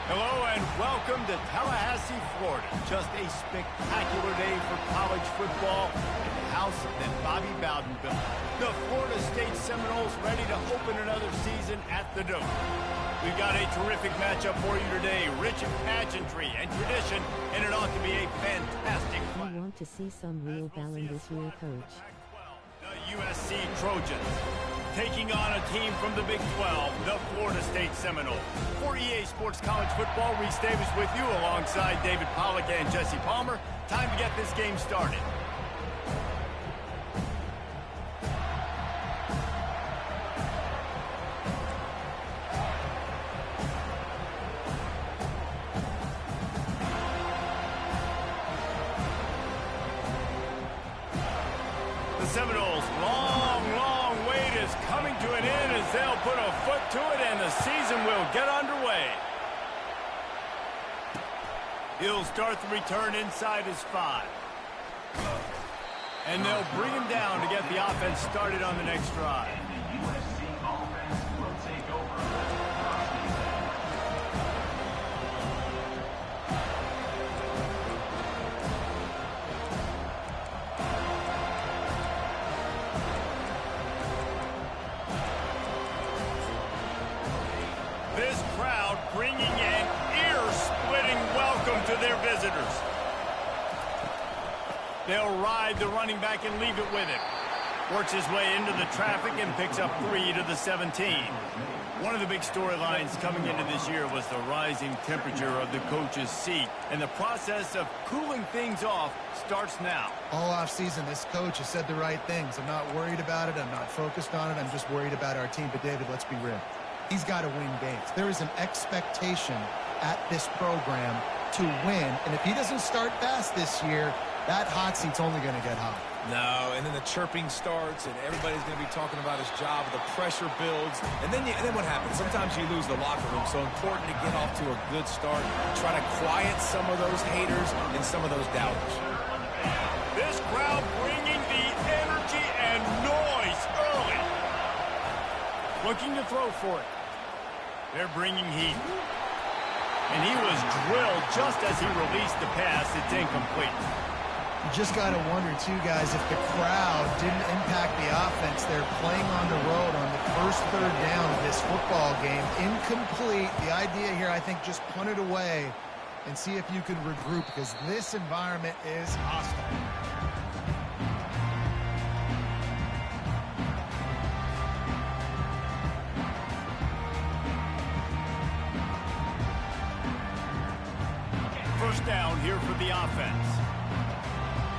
Hello and welcome to Tallahassee, Florida. Just a spectacular day for college football in the house that Bobby Bowden built. The Florida State Seminoles ready to open another season at the Dome. We've got a terrific matchup for you today, rich in pageantry and tradition, and it ought to be a fantastic clash. I want to see some real balance this year, Coach. The USC Trojans taking on a team from the Big 12, the Florida State Seminoles. For EA Sports College Football, Reese Davis with you alongside David Pollack and Jesse Palmer. Time to get this game started. The Seminoles' long wait is coming to an end as they'll put a foot to it and the season will get underway. He'll start the return inside his 5. And they'll bring him down to get the offense started on the next drive. The USC offense will take over. This crowd bringing an ear-splitting welcome to their visitors. They'll ride the running back and leave it with him. Works his way into the traffic and picks up 3 to the 17. One of the big storylines coming into this year was the rising temperature of the coach's seat, and the process of cooling things off starts now. All offseason, this coach has said the right things. I'm not worried about it. I'm not focused on it. I'm just worried about our team. But, David, let's be real. He's got to win games. There is an expectation at this program to win. And if he doesn't start fast this year, that hot seat's only going to get hot. No, and then the chirping starts, and everybody's going to be talking about his job. The pressure builds, and then what happens? Sometimes you lose the locker room. So important to get off to a good start. Try to quiet some of those haters and some of those doubters. This crowd bringing the energy and noise early. Looking to throw for it. They're bringing heat. And he was drilled just as he released the pass. It's incomplete. You just got to wonder, too, guys, if the crowd didn't impact the offense. They're playing on the road on the first third down of this football game. Incomplete. The idea here, I think, just punt it away and see if you can regroup, because this environment is hostile. First down here for the offense.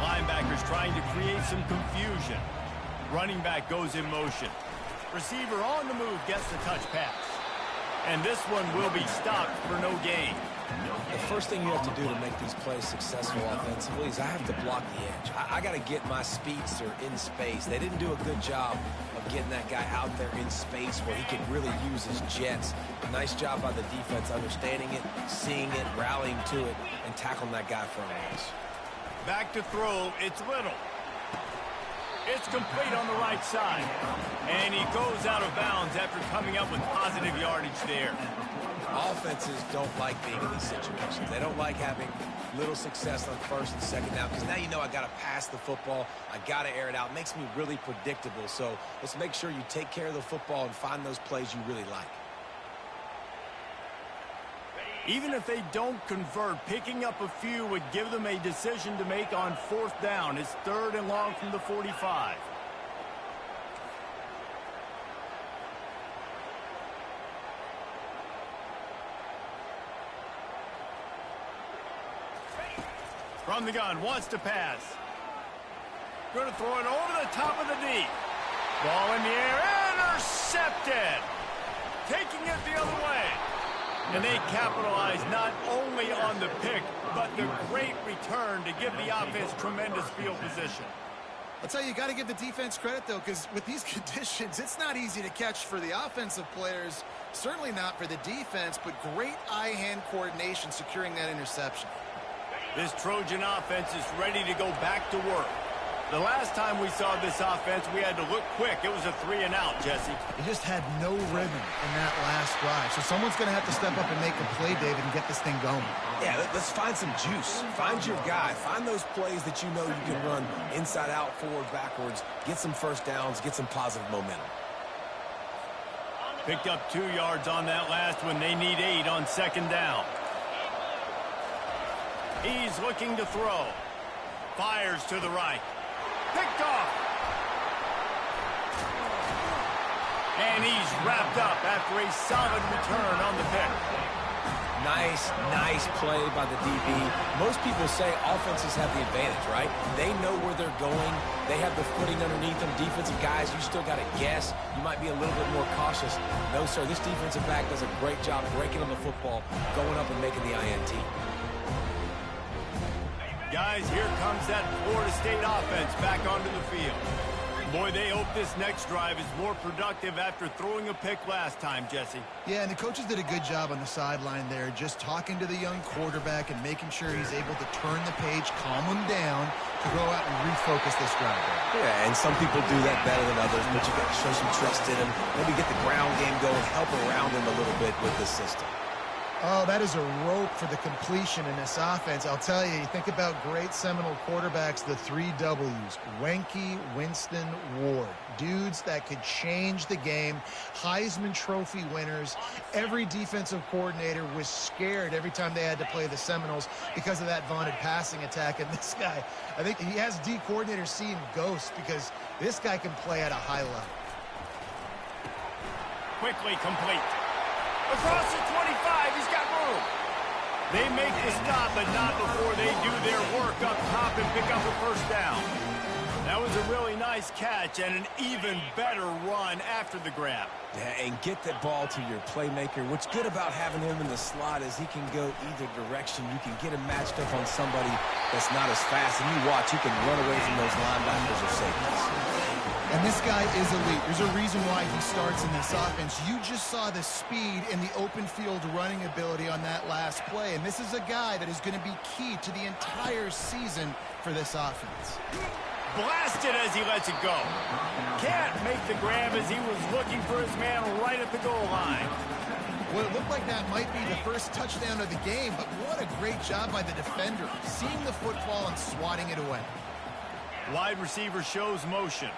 Linebackers trying to create some confusion. Running back goes in motion. Receiver on the move gets the touch pass. And this one will be stopped for no gain. The first thing you have to do to make these plays successful offensively is I have to block the edge. I got to get my speedster in space. They didn't do a good job of getting that guy out there in space where he could really use his jets. Nice job by the defense understanding it, seeing it, rallying to it, and tackling that guy for a loss. Back to throw, it's Little. It's complete on the right side. And he goes out of bounds after coming up with positive yardage there. Offenses don't like being in these situations. They don't like having little success on first and second down, because now you know I got to pass the football. I got to air it out. It makes me really predictable. So let's make sure you take care of the football and find those plays you really like. Even if they don't convert, picking up a few would give them a decision to make on 4th down. It's 3rd and long from the 45. From the gun, wants to pass. Going to throw it over the top of the D. Ball in the air, intercepted. Taking it the other way. And they capitalize not only on the pick, but the great return to give the offense tremendous field position. I'll tell you, you got to give the defense credit, though, because with these conditions, it's not easy to catch for the offensive players, certainly not for the defense, but great eye-hand coordination securing that interception. This Trojan offense is ready to go back to work. The last time we saw this offense, we had to look quick. It was a 3-and-out, Jesse. He just had no rhythm in that last drive. So someone's going to have to step up and make a play, David, and get this thing going. Yeah, let's find some juice. Find your guy. Find those plays that you know you can run inside out, forward, backwards. Get some first downs. Get some positive momentum. Picked up 2 yards on that last one. They need 8 on second down. He's looking to throw. Fires to the right. Picked off. And he's wrapped up after a solid return on the pick. Nice play by the DB. Most people say offenses have the advantage, right? They know where they're going. They have the footing underneath them. Defensive guys, you still got to guess. You might be a little bit more cautious. No, sir, this defensive back does a great job breaking on the football, going up and making the INT. Guys, here comes that Florida State offense back onto the field. Boy, they hope this next drive is more productive after throwing a pick last time, Jesse. Yeah, and the coaches did a good job on the sideline there, just talking to the young quarterback and making sure he's able to turn the page, calm him down, to go out and refocus this drive. Yeah, and some people do that better than others, but you got to show some trust in him. Maybe get the ground game going, help around him a little bit with this system. Oh, that is a rope for the completion in this offense. I'll tell you, you think about great Seminole quarterbacks, the 3 W's, Wenke, Winston, Ward. Dudes that could change the game, Heisman Trophy winners. Every defensive coordinator was scared every time they had to play the Seminoles because of that vaunted passing attack. And this guy, I think he has D coordinators seeing ghosts because this guy can play at a high level. Quickly complete. Across the 25, he's got room. They make the stop, but not before they do their work up top and pick up a first down. That was a really nice catch and an even better run after the grab. Yeah, and get that ball to your playmaker. What's good about having him in the slot is he can go either direction. You can get him matched up on somebody that's not as fast, and you watch, he can run away from those linebackers or safeties. And this guy is elite. There's a reason why he starts in this offense. You just saw the speed and the open field running ability on that last play. And this is a guy that is going to be key to the entire season for this offense. Blasted as he lets it go. Can't make the grab as he was looking for his man right at the goal line. Well, it looked like that might be the first touchdown of the game, but what a great job by the defender, seeing the football and swatting it away. Wide receiver shows motion.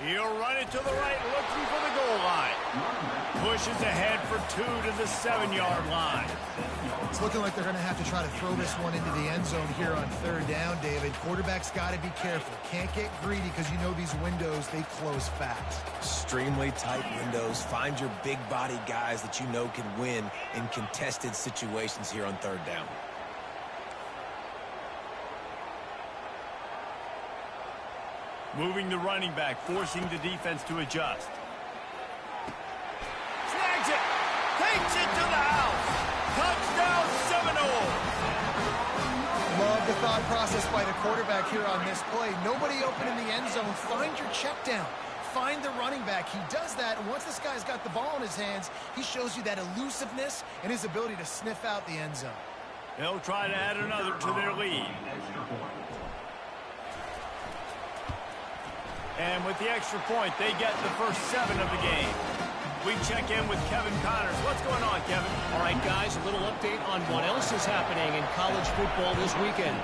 He'll run it to the right, looking for the goal line. Pushes ahead for 2 to the 7-yard line. It's looking like they're going to have to try to throw this one into the end zone here on third down, David. Quarterback's got to be careful. Can't get greedy because you know these windows, they close fast. Extremely tight windows. Find your big body guys that you know can win in contested situations here on third down. Moving the running back, forcing the defense to adjust. Snags it! Takes it to the house! Touchdown Seminoles! Love the thought process by the quarterback here on this play. Nobody open in the end zone. Find your check down. Find the running back. He does that, and once this guy's got the ball in his hands, he shows you that elusiveness and his ability to sniff out the end zone. They'll try to add another to their lead. And with the extra point, they get the first 7 of the game. We check in with Kevin Connors. What's going on, Kevin? All right, guys, a little update on what else is happening in college football this weekend.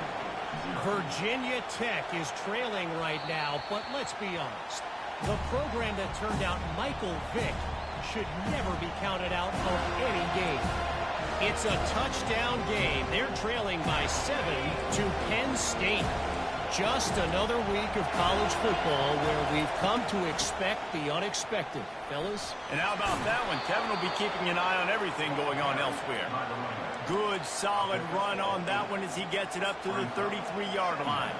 Virginia Tech is trailing right now, but let's be honest. The program that turned out Michael Vick should never be counted out of any game. It's a touchdown game. They're trailing by 7 to Penn State. Just another week of college football where we've come to expect the unexpected, fellas. And how about that one? Kevin will be keeping an eye on everything going on elsewhere. Good, solid run on that one as he gets it up to the 33-yard line.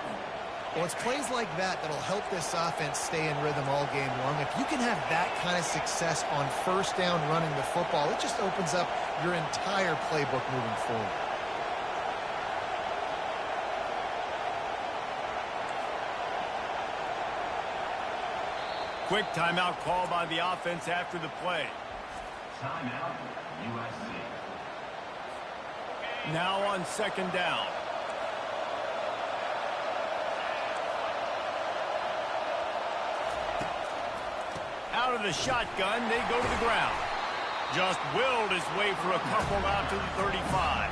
Well, it's plays like that that'll help this offense stay in rhythm all game long. If you can have that kind of success on first down running the football, it just opens up your entire playbook moving forward. Quick timeout call by the offense after the play. Timeout, USC. Now on second down. Out of the shotgun, they go to the ground. Just willed his way for a couple out to the 35.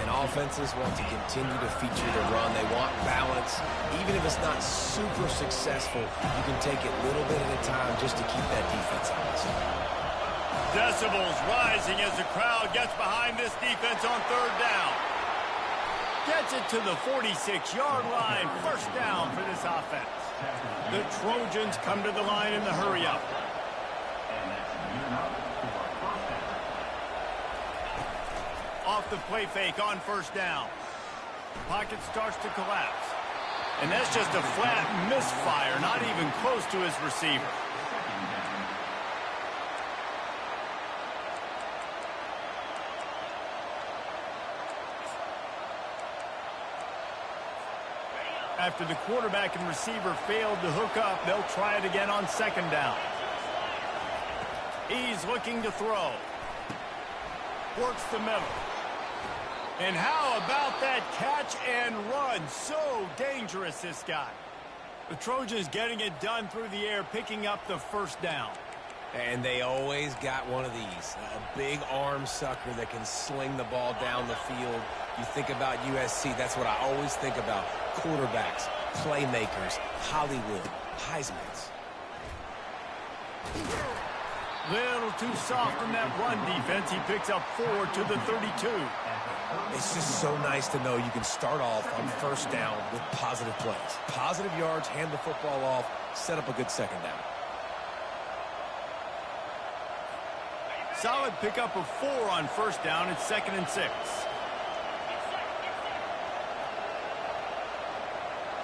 And offenses want to continue to feature the run. They want balance. Even if it's not super successful, you can take it little bit at a time just to keep that defense honest. Decibels rising as the crowd gets behind this defense on third down. Gets it to the 46-yard line. First down for this offense. The Trojans come to the line in the hurry-up. Off the play fake on first down. Pocket starts to collapse. And that's just a flat misfire, not even close to his receiver. After the quarterback and receiver failed to hook up, they'll try it again on second down. He's looking to throw. Works the middle. And how about that catch and run? So dangerous, this guy. The Trojans getting it done through the air, picking up the first down. And they always got one of these, a big arm sucker that can sling the ball down the field. You think about USC, that's what I always think about. Quarterbacks, playmakers, Hollywood, Heismans. Little too soft in that run defense. He picks up 4 to the 32. It's just so nice to know you can start off on first down with positive plays. Positive yards, hand the football off, set up a good second down. Solid pickup of 4 on first down. It's 2nd and 6.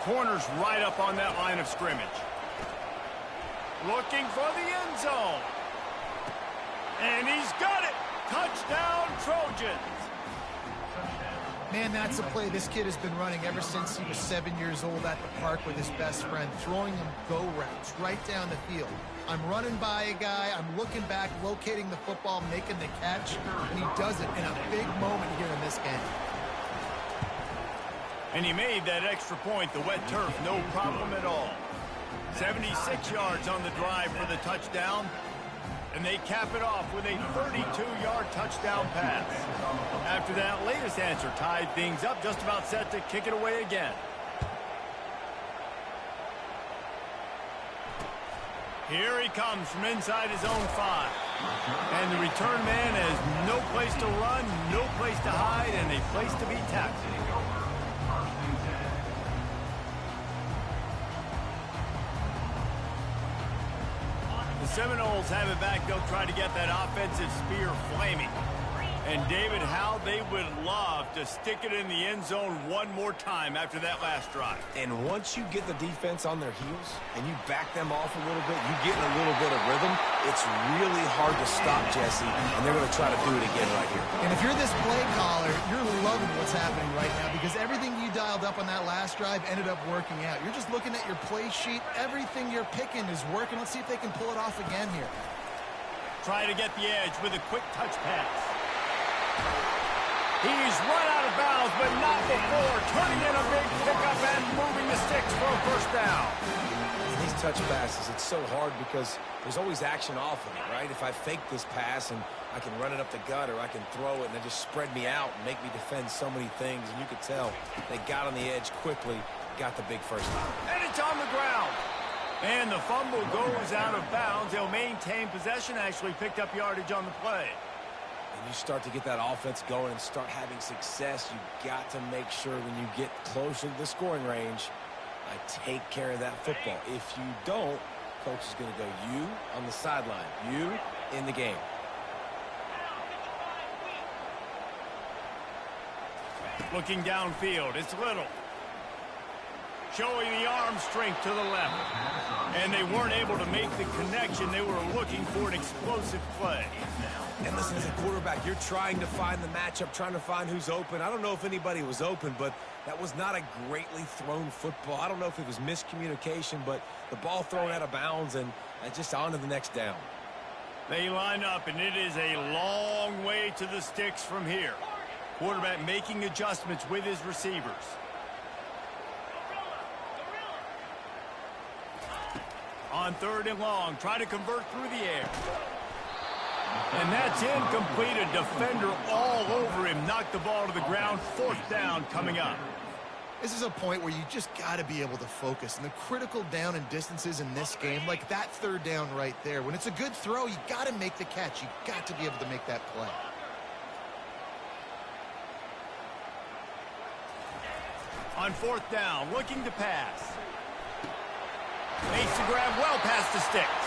Corners right up on that line of scrimmage. Looking for the end zone. And he's got it. Touchdown, Trojans. Man, that's a play this kid has been running ever since he was 7 years old at the park with his best friend, throwing him go routes right down the field. I'm running by a guy, I'm looking back, locating the football, making the catch, and he does it in a big moment here in this game. And he made that extra point, the wet turf, no problem at all. 76 yards on the drive for the touchdown. And they cap it off with a 32-yard touchdown pass. After that latest answer tied things up, just about set to kick it away again. Here he comes from inside his own 5. And the return man has no place to run, no place to hide, and a place to be tackled. Seminoles have it back. They'll try to get that offensive spear flaming. And David, how they would love to stick it in the end zone one more time after that last drive. And once you get the defense on their heels and you back them off a little bit, you get in a little bit of rhythm, it's really hard to stop, Jesse, and they're going to try to do it again right here. And if you're this play caller, you're loving what's happening right now because everything you dialed up on that last drive ended up working out. You're just looking at your play sheet. Everything you're picking is working. Let's see if they can pull it off again here. Try to get the edge with a quick touch pass. He's run out of bounds, but not before turning in a big pickup and moving the sticks for a first down. In these touch passes, it's so hard because there's always action off of it, right? If I fake this pass and I can run it up the gut or I can throw it and they just spread me out and make me defend so many things, and you could tell they got on the edge quickly, got the big first down. And it's on the ground. And the fumble goes out of bounds. They'll maintain possession, actually picked up yardage on the play. And you start to get that offense going and start having success, you got to make sure when you get closer to the scoring range, I take care of that football. If you don't, coach is going to go you on the sideline, you in the game. Looking downfield, it's Little. showing the arm strength to the left. And they weren't able to make the connection. They were looking for an explosive play. And listen, as a quarterback, you're trying to find the matchup, trying to find who's open. I don't know if anybody was open, but that was not a greatly thrown football. I don't know if it was miscommunication, but the ball thrown out of bounds and just on to the next down. They line up, and it is a long way to the sticks from here. Quarterback making adjustments with his receivers. On 3rd and long, try to convert through the air. And that's incomplete. A defender all over him. Knocked the ball to the ground. 4th down coming up. This is a point where you just got to be able to focus. And the critical down and distances in this game, like that 3rd down right there, when it's a good throw, you got to make the catch. You got to be able to make that play. On 4th down, looking to pass. Makes the grab well past the sticks.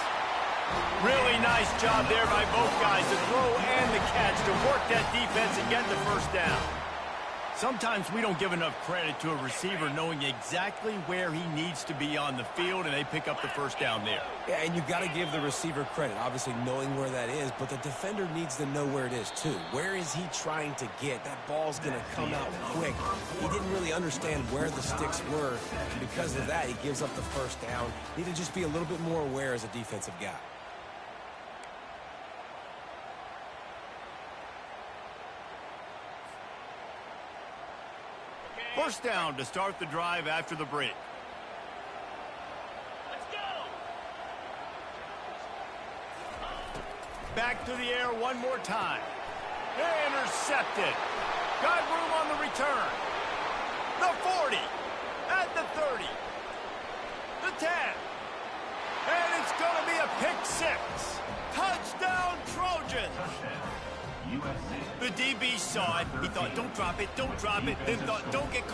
Really nice job there by both guys, the throw and the catch, to work that defense and get the 1st down. Sometimes we don't give enough credit to a receiver knowing exactly where he needs to be on the field, and they pick up the 1st down there. Yeah, and you've got to give the receiver credit, obviously knowing where that is, but the defender needs to know where it is too. Where is he trying to get? That ball's going to come out quick. He didn't really understand where the sticks were, and because of that, he gives up the 1st down. Need to just be a little bit more aware as a defensive guy. First down to start the drive after the break. Let's go. Back to the air one more time. Intercepted. Got room on the return. The 40. At the 30. The 10. And it's going to be a pick 6. Touchdown, Trojans. USC. The DB saw it. He thought, don't drop it, don't drop it. Then thought, don't get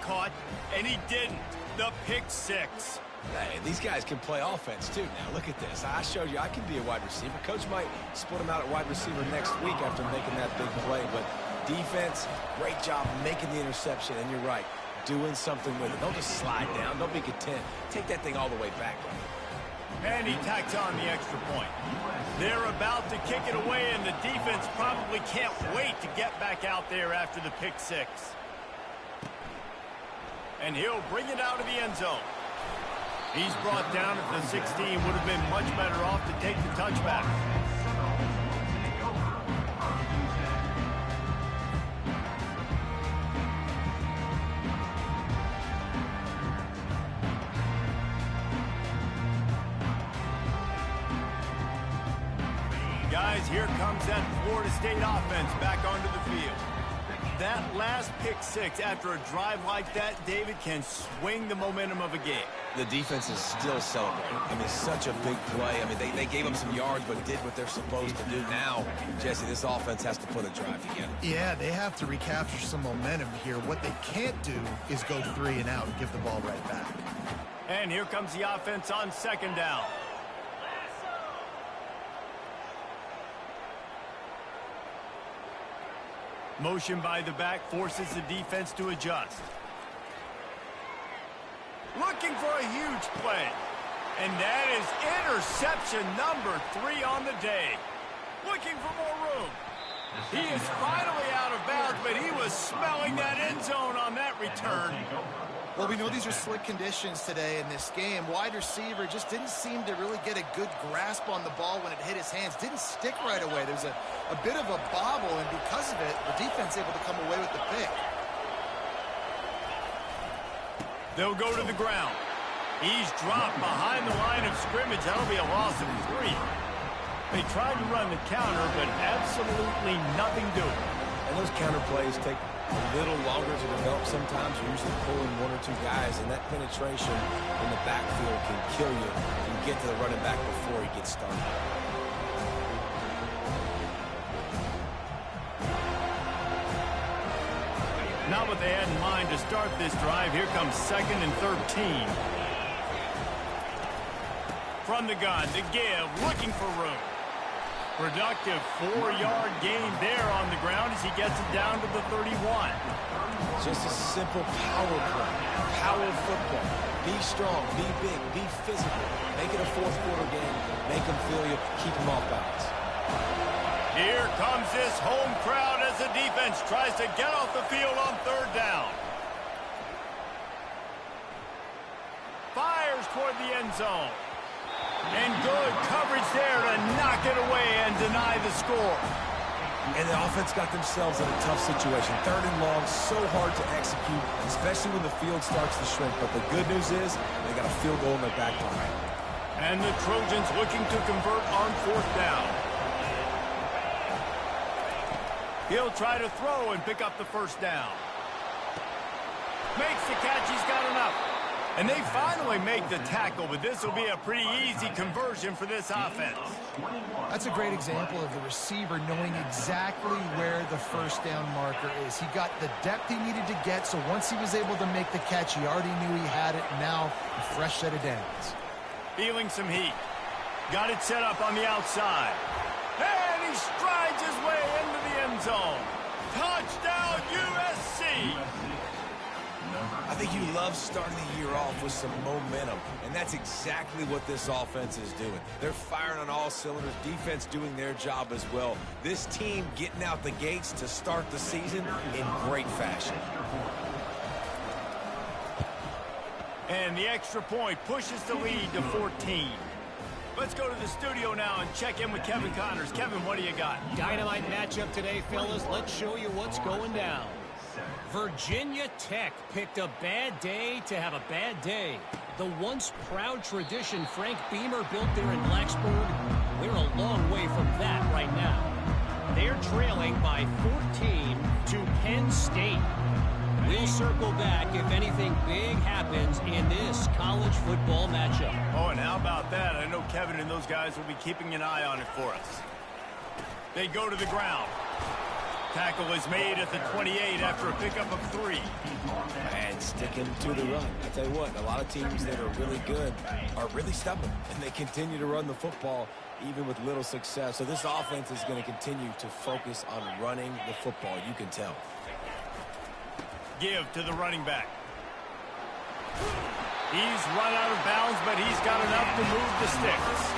caught. And he didn't. The pick 6. Hey, these guys can play offense too now. Look at this. I showed you I can be a wide receiver. Coach might split him out at wide receiver next week after making that big play. But defense, great job making the interception. And you're right, doing something with it. Don't just slide down. Don't be content. Take that thing all the way back. And he tacks on the extra point. They're about to kick it away, and the defense probably can't wait to get back out there after the pick 6. And he'll bring it out of the end zone. He's brought down at the 16. Would have been much better off to take the touchback. Guys, here comes that Florida State offense back onto the field. That last pick 6 after a drive like that, David, can swing the momentum of a game. The defense is still celebrating. I mean, such a big play. I mean, they gave them some yards, but did what they're supposed to do. Now, Jesse, this offense has to put a drive together. Yeah, they have to recapture some momentum here. What they can't do is go 3 and out and give the ball right back. And here comes the offense on 2nd down. Motion by the back forces the defense to adjust. Looking for a huge play. And that is interception number 3 on the day. Looking for more room. He is finally out of bounds, but he was smelling that end zone on that return. Well, we know these are slick conditions today in this game. Wide receiver just didn't seem to really get a good grasp on the ball when it hit his hands. Didn't stick right away. There's a bit of a bobble, and because of it, the defense able to come away with the pick. They'll go to the ground. He's dropped behind the line of scrimmage. That'll be a loss of 3. They tried to run the counter, but absolutely nothing doing. And those counter plays take a little longer to develop sometimes. You're usually pulling 1 or 2 guys, and that penetration in the backfield can kill you. You can get to the running back before he gets started. Not what they had in mind to start this drive. Here comes 2nd and 13. From the gun, the give, looking for room. Productive 4-yard gain there on the ground as he gets it down to the 31. Just a simple power play. Power football. Be strong, be big, be physical. Make it a fourth-quarter game. Make them feel you. Keep them off balance. Here comes this home crowd as the defense tries to get off the field on third down. Fires toward the end zone. And good coverage there to knock it away and deny the score. And the offense got themselves in a tough situation. Third and long, so hard to execute, especially when the field starts to shrink. But the good news is they got a field goal in their back pocket. And the Trojans looking to convert on fourth down. He'll try to throw and pick up the first down. Makes the catch. He's got enough. And they finally make the tackle, but this will be a pretty easy conversion for this offense. That's a great example of the receiver knowing exactly where the first down marker is. He got the depth he needed to get, so once he was able to make the catch, he already knew he had it. Now, a fresh set of downs. Feeling some heat. Got it set up on the outside. And he strides his way into the end zone. Touchdown, USC! I think you love starting the year off with some momentum, and that's exactly what this offense is doing. They're firing on all cylinders, defense doing their job as well. This team getting out the gates to start the season in great fashion. And the extra point pushes the lead to 14. Let's go to the studio now and check in with Kevin Connors. Kevin, what do you got? Dynamite matchup today, fellas. Let's show you what's going down. Virginia Tech picked a bad day to have a bad day. The once proud tradition Frank Beamer built there in Blacksburg, we're a long way from that right now. They're trailing by 14 to Penn State. We'll circle back if anything big happens in this college football matchup. Oh, and how about that? I know Kevin and those guys will be keeping an eye on it for us. They go to the ground. Tackle is made at the 28 after a pickup of 3. And sticking to the run. I tell you what, a lot of teams that are really good are really stubborn, and they continue to run the football even with little success. So this offense is going to continue to focus on running the football. You can tell. Give to the running back. He's run out of bounds, but he's got enough to move the sticks.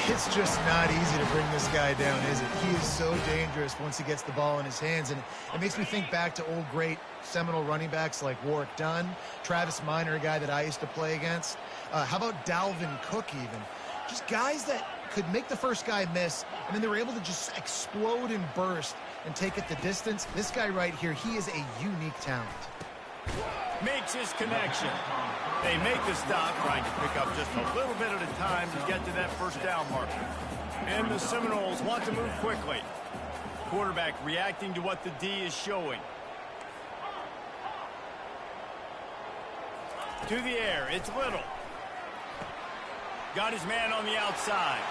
It's just not easy to bring this guy down, is it? He is so dangerous once he gets the ball in his hands, and it makes me think back to old great Seminole running backs like Warwick Dunn, Travis Minor, a guy that I used to play against. How about Dalvin Cook even? Just guys that could make the first guy miss, and then they were able to just explode and burst and take it the distance. This guy right here, he is a unique talent. Makes his connection. They make the stop, trying to pick up just a little bit at a time to get to that first down marker. And the Seminoles want to move quickly. Quarterback reacting to what the D is showing. To the air, it's Little. Got his man on the outside.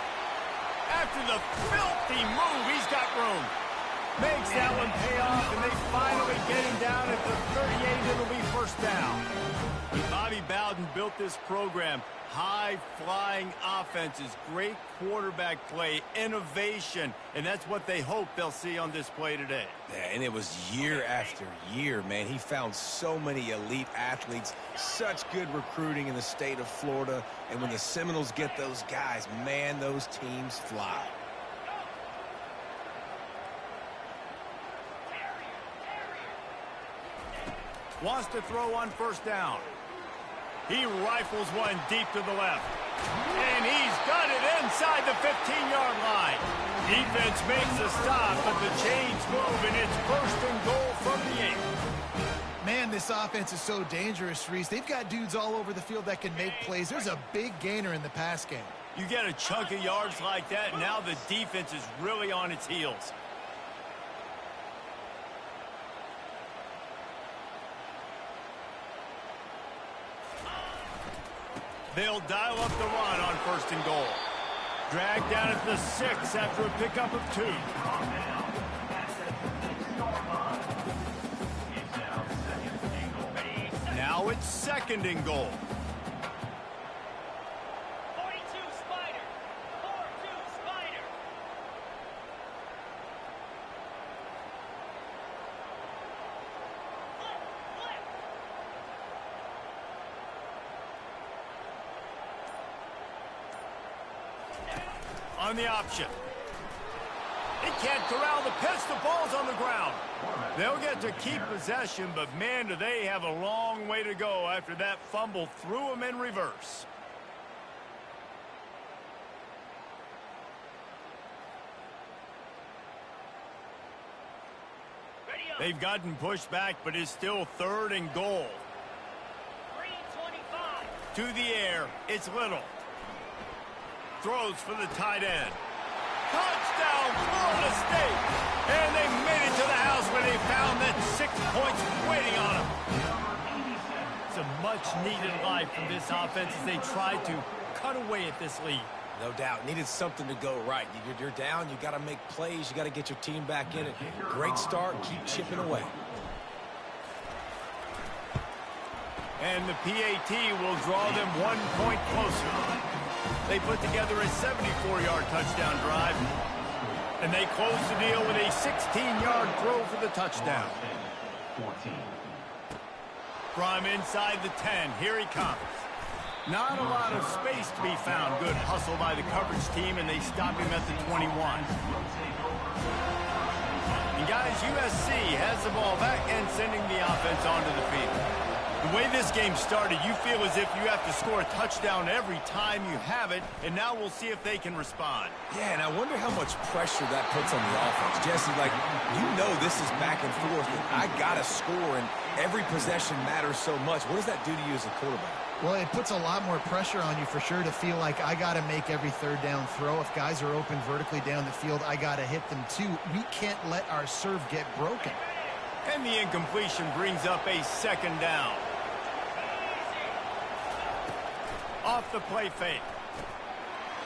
After the filthy move, he's got room. Makes that one pay off, and they finally get him down at the 38. It'll be first down. Bobby Bowden built this program. High-flying offenses, great quarterback play, innovation, and that's what they hope they'll see on display today. Yeah, and it was year after year, man. He found so many elite athletes, such good recruiting in the state of Florida, and when the Seminoles get those guys, man, those teams fly. Wants to throw on first down. He rifles one deep to the left. And he's got it inside the 15-yard line. Defense makes a stop, but the chains move, and it's first and goal from the 8. Man, this offense is so dangerous, Reese. They've got dudes all over the field that can make plays. There's a big gainer in the pass game. You get a chunk of yards like that, and now the defense is really on its heels. They'll dial up the run on first and goal. Dragged down at the 6 after a pickup of 2. Now it's second and goal. 42 Spider. 4-2 Spider. on the option. He can't corral the pitch. The ball's on the ground. They'll get to keep possession, but man, do they have a long way to go after that fumble threw them in reverse. They've gotten pushed back, but it's still 3rd and goal. 3:25. To the air, it's Little. Throws for the tight end. Touchdown, Florida State! And they made it to the house where they found that 6 points waiting on them. It's a much-needed life from this offense as they try to cut away at this lead. No doubt. Needed something to go right. You're down. You got to make plays. You got to get your team back in it. Great start. Keep chipping away. And the PAT will draw them 1 point closer. They put together a 74-yard touchdown drive. And they close the deal with a 16-yard throw for the touchdown. 14. From inside the 10, here he comes. Not a lot of space to be found. Good hustle by the coverage team, and they stop him at the 21. And guys, USC has the ball back and sending the offense onto the field. The way this game started, you feel as if you have to score a touchdown every time you have it, and now we'll see if they can respond. Yeah, and I wonder how much pressure that puts on the offense. Jesse, like, you know this is back and forth, and I got to score, and every possession matters so much. What does that do to you as a quarterback? Well, it puts a lot more pressure on you for sure to feel like I got to make every 3rd down throw. If guys are open vertically down the field, I got to hit them too. We can't let our serve get broken. And the incompletion brings up a 2nd down. Off the play fake.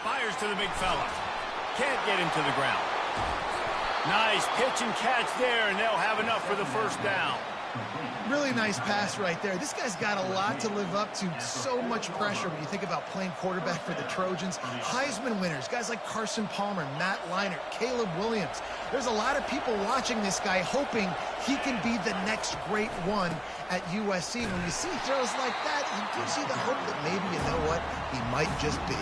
Fires to the big fella. Can't get him to the ground. Nice pitch and catch there, and they'll have enough for the 1st down. Really nice pass right there. This guy's got a lot to live up to. So much pressure when you think about playing quarterback for the Trojans. Heisman winners, guys like Carson Palmer, Matt Leinart, Caleb Williams. There's a lot of people watching this guy hoping he can be the next great one at USC. When you see throws like that, it gives you the hope that maybe, you know what, he might just be.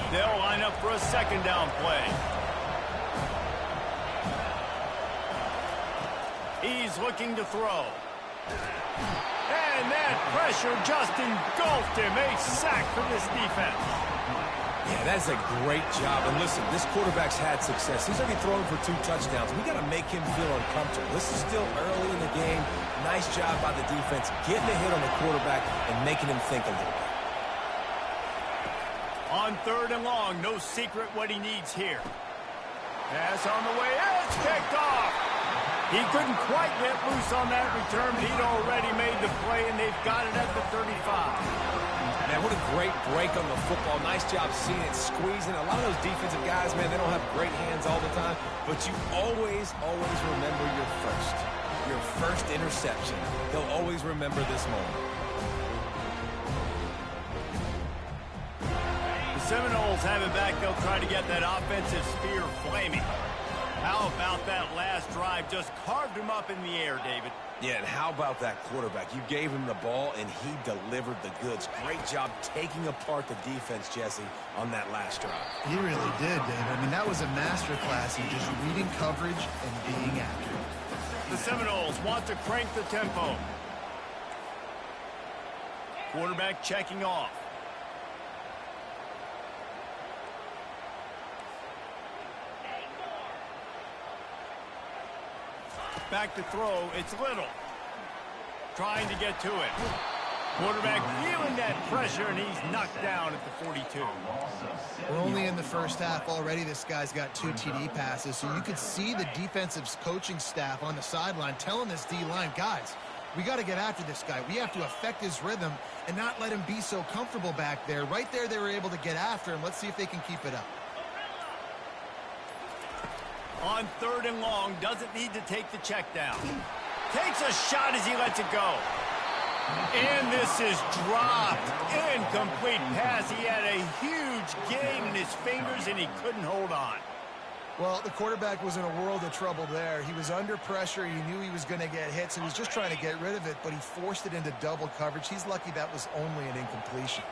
They'll line up for a 2nd down play. He's looking to throw. And that pressure just engulfed him. A sack for this defense. Yeah, that's a great job. And listen, this quarterback's had success. He's already thrown for 2 touchdowns. We got to make him feel uncomfortable. This is still early in the game. Nice job by the defense getting a hit on the quarterback and making him think a little bit. On 3rd and long, no secret what he needs here. Pass on the way, it's kicked off. He couldn't quite get loose on that return, but he'd already made the play, and they've got it at the 35. Man, what a great break on the football. Nice job seeing it, squeezing. A lot of those defensive guys, man, they don't have great hands all the time, but you always remember your first interception. They'll always remember this moment. Seminoles have it back. They'll try to get that offensive spear flaming. How about that last drive? Just carved him up in the air, David. Yeah, and how about that quarterback? You gave him the ball, and he delivered the goods. Great job taking apart the defense, Jesse, on that last drive. He really did, Dave. I mean, that was a masterclass in just reading coverage and being accurate. The Seminoles want to crank the tempo. Quarterback checking off. Back to throw, it's Little. Trying to get to it. Quarterback feeling that pressure, and he's knocked down at the 42. We're only in the first half. Already this guy's got 2 TD passes, so you could see the defensive coaching staff on the sideline telling this D-line, guys, we got to get after this guy. We have to affect his rhythm and not let him be so comfortable back there. Right there, they were able to get after him. Let's see if they can keep it up. On 3rd and long, doesn't need to take the check down. Takes a shot as he lets it go. And this is dropped. Incomplete pass. He had a huge game in his fingers, and he couldn't hold on. Well, the quarterback was in a world of trouble there. He was under pressure. He knew he was going to get hit, so he was just trying to get rid of it, but he forced it into double coverage. He's lucky that was only an incompletion.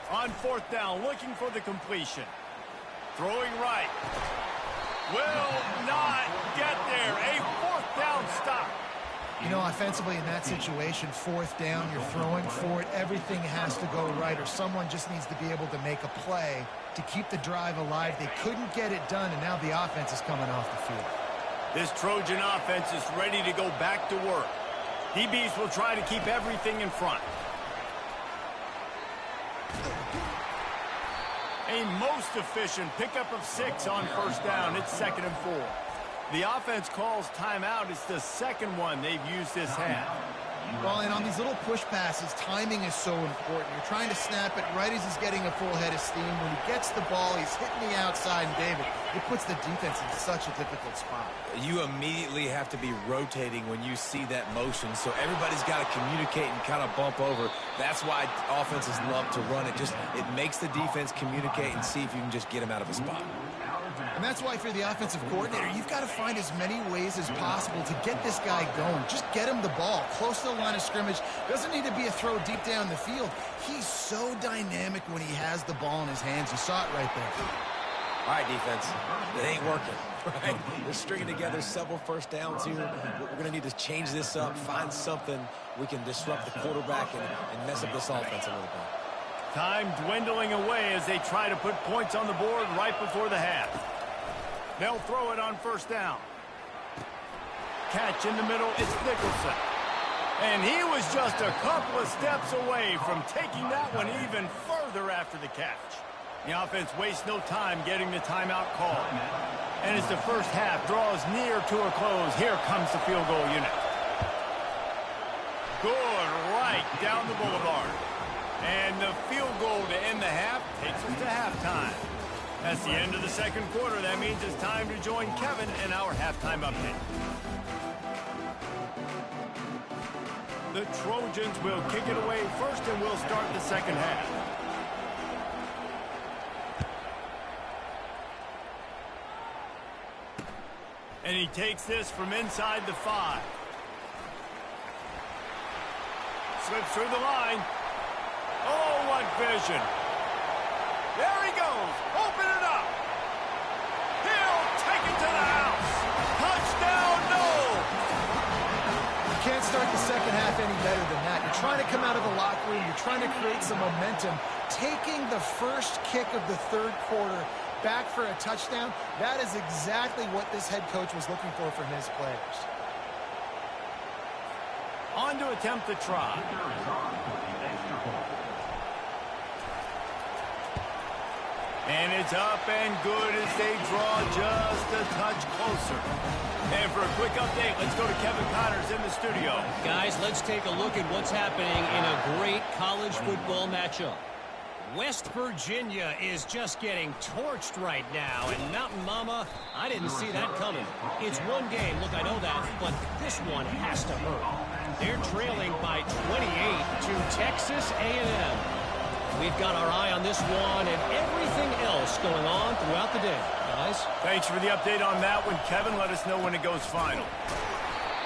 On 4th down, looking for the completion. Throwing right. Will not get there. A 4th down stop. You know, offensively in that situation, 4th down, you're throwing for it. Everything has to go right, or someone just needs to be able to make a play to keep the drive alive. They couldn't get it done, and now the offense is coming off the field. This Trojan offense is ready to go back to work. DBs will try to keep everything in front. A most efficient pickup of 6 on 1st down. It's 2nd and 4. The offense calls timeout. It's the second one they've used this half. Well, and on these little push passes, timing is so important. You're trying to snap it right as he's getting a full head of steam. When he gets the ball, he's hitting the outside, and David, it puts the defense in such a difficult spot. You immediately have to be rotating when you see that motion, so everybody's got to communicate and kind of bump over. That's why offenses love to run it. It makes the defense communicate and see if you can just get him out of a spot. And that's why, if you're the offensive coordinator, you've got to find as many ways as possible to get this guy going. Just get him the ball close to the line of scrimmage. Doesn't need to be a throw deep down the field. He's so dynamic when he has the ball in his hands. You saw it right there. All right, defense. It ain't working, right? We're stringing together several 1st downs here. We're going to need to change this up, find something we can disrupt the quarterback and mess up this offense a little bit. Time dwindling away as they try to put points on the board right before the half. They'll throw it on 1st down. Catch in the middle, it's Nicholson. And he was just a couple of steps away from taking that one even further after the catch. The offense wastes no time getting the timeout call. And as the first half draws near to a close, here comes the field goal unit. Good right down the boulevard. And the field goal to end the half takes us to halftime. That's the end of the 2nd quarter. That means it's time to join Kevin in our halftime update. The Trojans will kick it away first, and we'll start the 2nd half. And he takes this from inside the 5. Slips through the line. Oh, what vision. There he goes. Open it up. He'll take it to the house. Touchdown, no. You can't start the 2nd half any better than that. You're trying to come out of the locker room. You're trying to create some momentum. Taking the first kick of the 3rd quarter back for a touchdown, that is exactly what this head coach was looking for from his players. On to attempt the try. And it's up and good as they draw just a touch closer. And for a quick update, let's go to Kevin Connors in the studio. Guys, let's take a look at what's happening in a great college football matchup. West Virginia is just getting torched right now, and Mountain Mama, I didn't see that coming. It's one game, look, I know that, but this one has to hurt. They're trailing by 28 to Texas A&M. We've got our eye on this one and everything else going on throughout the day, guys. Thanks for the update on that one, Kevin. Let us know when it goes final.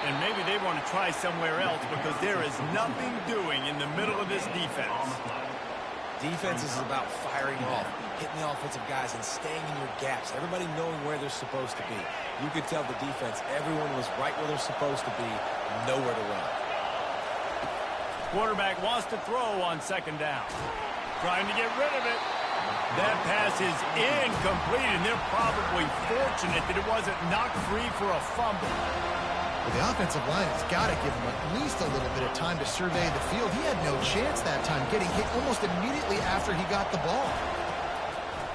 And maybe they want to try somewhere else because there is nothing doing in the middle of this defense. Defense is about firing off, hitting the offensive guys, and staying in your gaps. Everybody knowing where they're supposed to be. You could tell the defense, everyone was right where they're supposed to be, nowhere to run. Quarterback wants to throw on 2nd down. Trying to get rid of it. That pass is incomplete, and they're probably fortunate that it wasn't knocked free for a fumble. Well, the offensive line has got to give him at least a little bit of time to survey the field. He had no chance that time, getting hit almost immediately after he got the ball.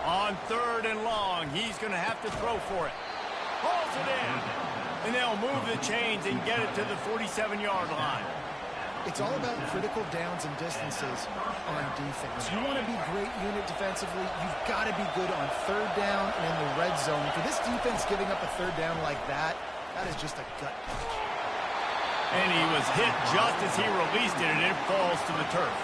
On 3rd and long, he's going to have to throw for it. Pulls it in. And they'll move the chains and get it to the 47-yard line. It's all about critical downs and distances on defense. You want to be great unit defensively, you've got to be good on 3rd down and in the red zone. For this defense giving up a 3rd down like that, that is just a gut punch. And he was hit just as he released it, and it falls to the turf.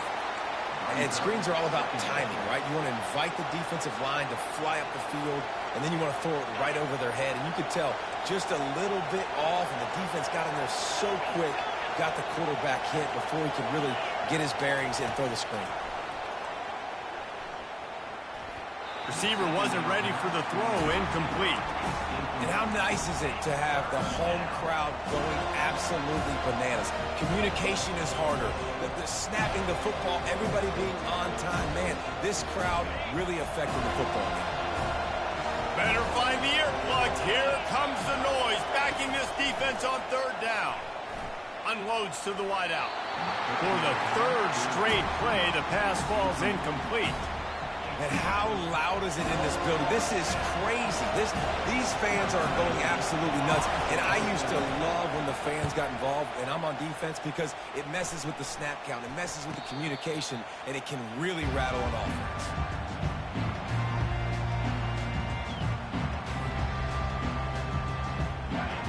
And screens are all about timing, right? You want to invite the defensive line to fly up the field, and then you want to throw it right over their head. And you could tell just a little bit off, and the defense got in there so quick, got the quarterback hit before he could really get his bearings and throw the screen. Receiver wasn't ready for the throw, incomplete. And how nice is it to have the home crowd going absolutely bananas? Communication is harder. The snapping the football, everybody being on time. Man, this crowd really affected the football game. Better find the earplugs. Here comes the noise, backing this defense on 3rd down. Unloads to the wideout. For the 3rd straight play, the pass falls incomplete. And how loud is it in this building? This is crazy. These fans are going absolutely nuts. And I used to love when the fans got involved, and I'm on defense, because it messes with the snap count. It messes with the communication, and it can really rattle an offense.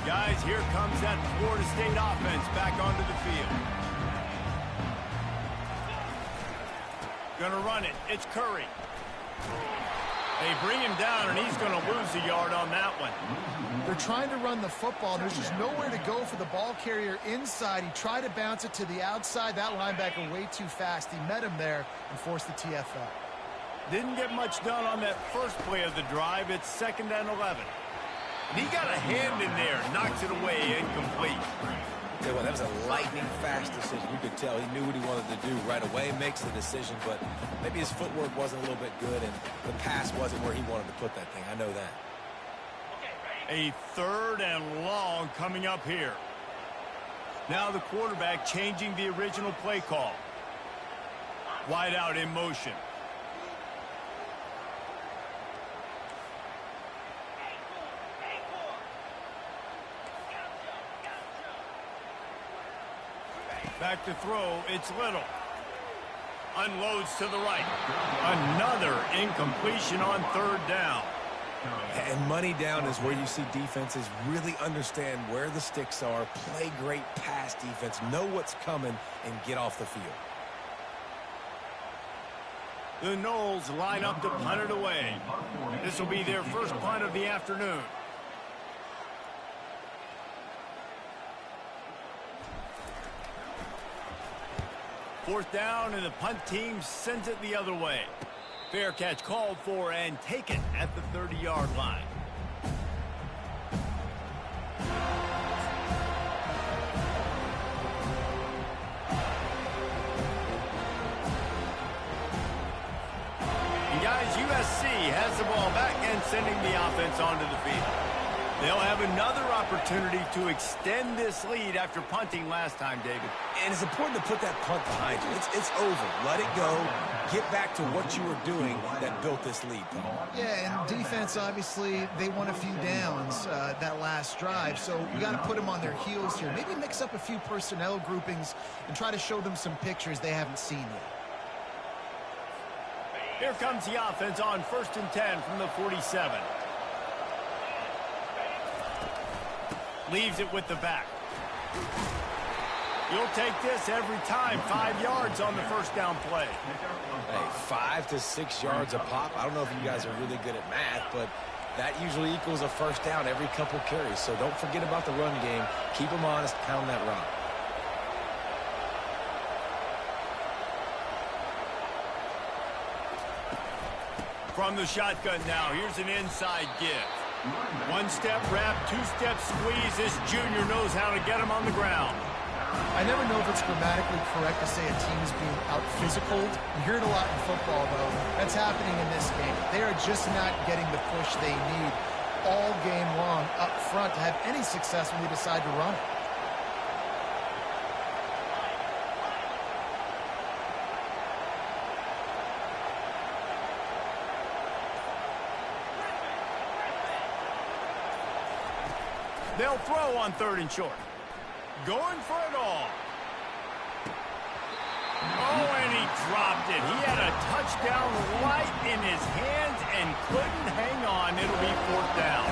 Guys, here comes that Florida State offense back onto the field. Gonna run it. It's Curry. They bring him down, and he's going to lose a yard on that one. They're trying to run the football. There's just nowhere to go for the ball carrier inside. He tried to bounce it to the outside. That linebacker way too fast. He met him there and forced the TFL. Didn't get much done on that first play of the drive. It's 2nd and 11. And he got a hand in there, knocks it away, incomplete. Well, that was a lightning-fast decision. You could tell he knew what he wanted to do right away, makes the decision, but maybe his footwork wasn't a little bit good, and the pass wasn't where he wanted to put that thing. I know that. A 3rd and long coming up here. Now the quarterback changing the original play call. Wide out in motion. Back to throw, it's Little. Unloads to the right. Another incompletion on 3rd down. And money down is where you see defenses really understand where the sticks are, play great pass defense, know what's coming, and get off the field. The Noles line up to punt it away. This will be their first punt of the afternoon. Fourth down, and the punt team sends it the other way. Fair catch called for and taken at the 30-yard line. And guys, USC has the ball back and sending the offense onto the field. They'll have another opportunity to extend this lead after punting last time, David. And it's important to put that punt behind you. It's over. Let it go. Get back to what you were doing that built this lead. Yeah, and defense, obviously, they won a few downs that last drive, so you got to put them on their heels here. Maybe mix up a few personnel groupings and try to show them some pictures they haven't seen yet. Here comes the offense on 1st and 10 from the 47. Leaves it with the back. You'll take this every time. 5 yards on the first down play. Hey, 5 to 6 yards a pop. I don't know if you guys are really good at math, but that usually equals a first down every couple carries. So don't forget about the run game. Keep them honest. Pound that rock. From the shotgun now, here's an inside give. 1-step wrap, 2-step squeeze. This junior knows how to get him on the ground. I never know if it's grammatically correct to say a team is being out-physicaled. You hear it a lot in football, though. That's happening in this game. They are just not getting the push they need all game long up front to have any success when they decide to run it. They'll throw on 3rd and short. Going for it all. Oh, and he dropped it. He had a touchdown right in his hands and couldn't hang on. It'll be 4th down.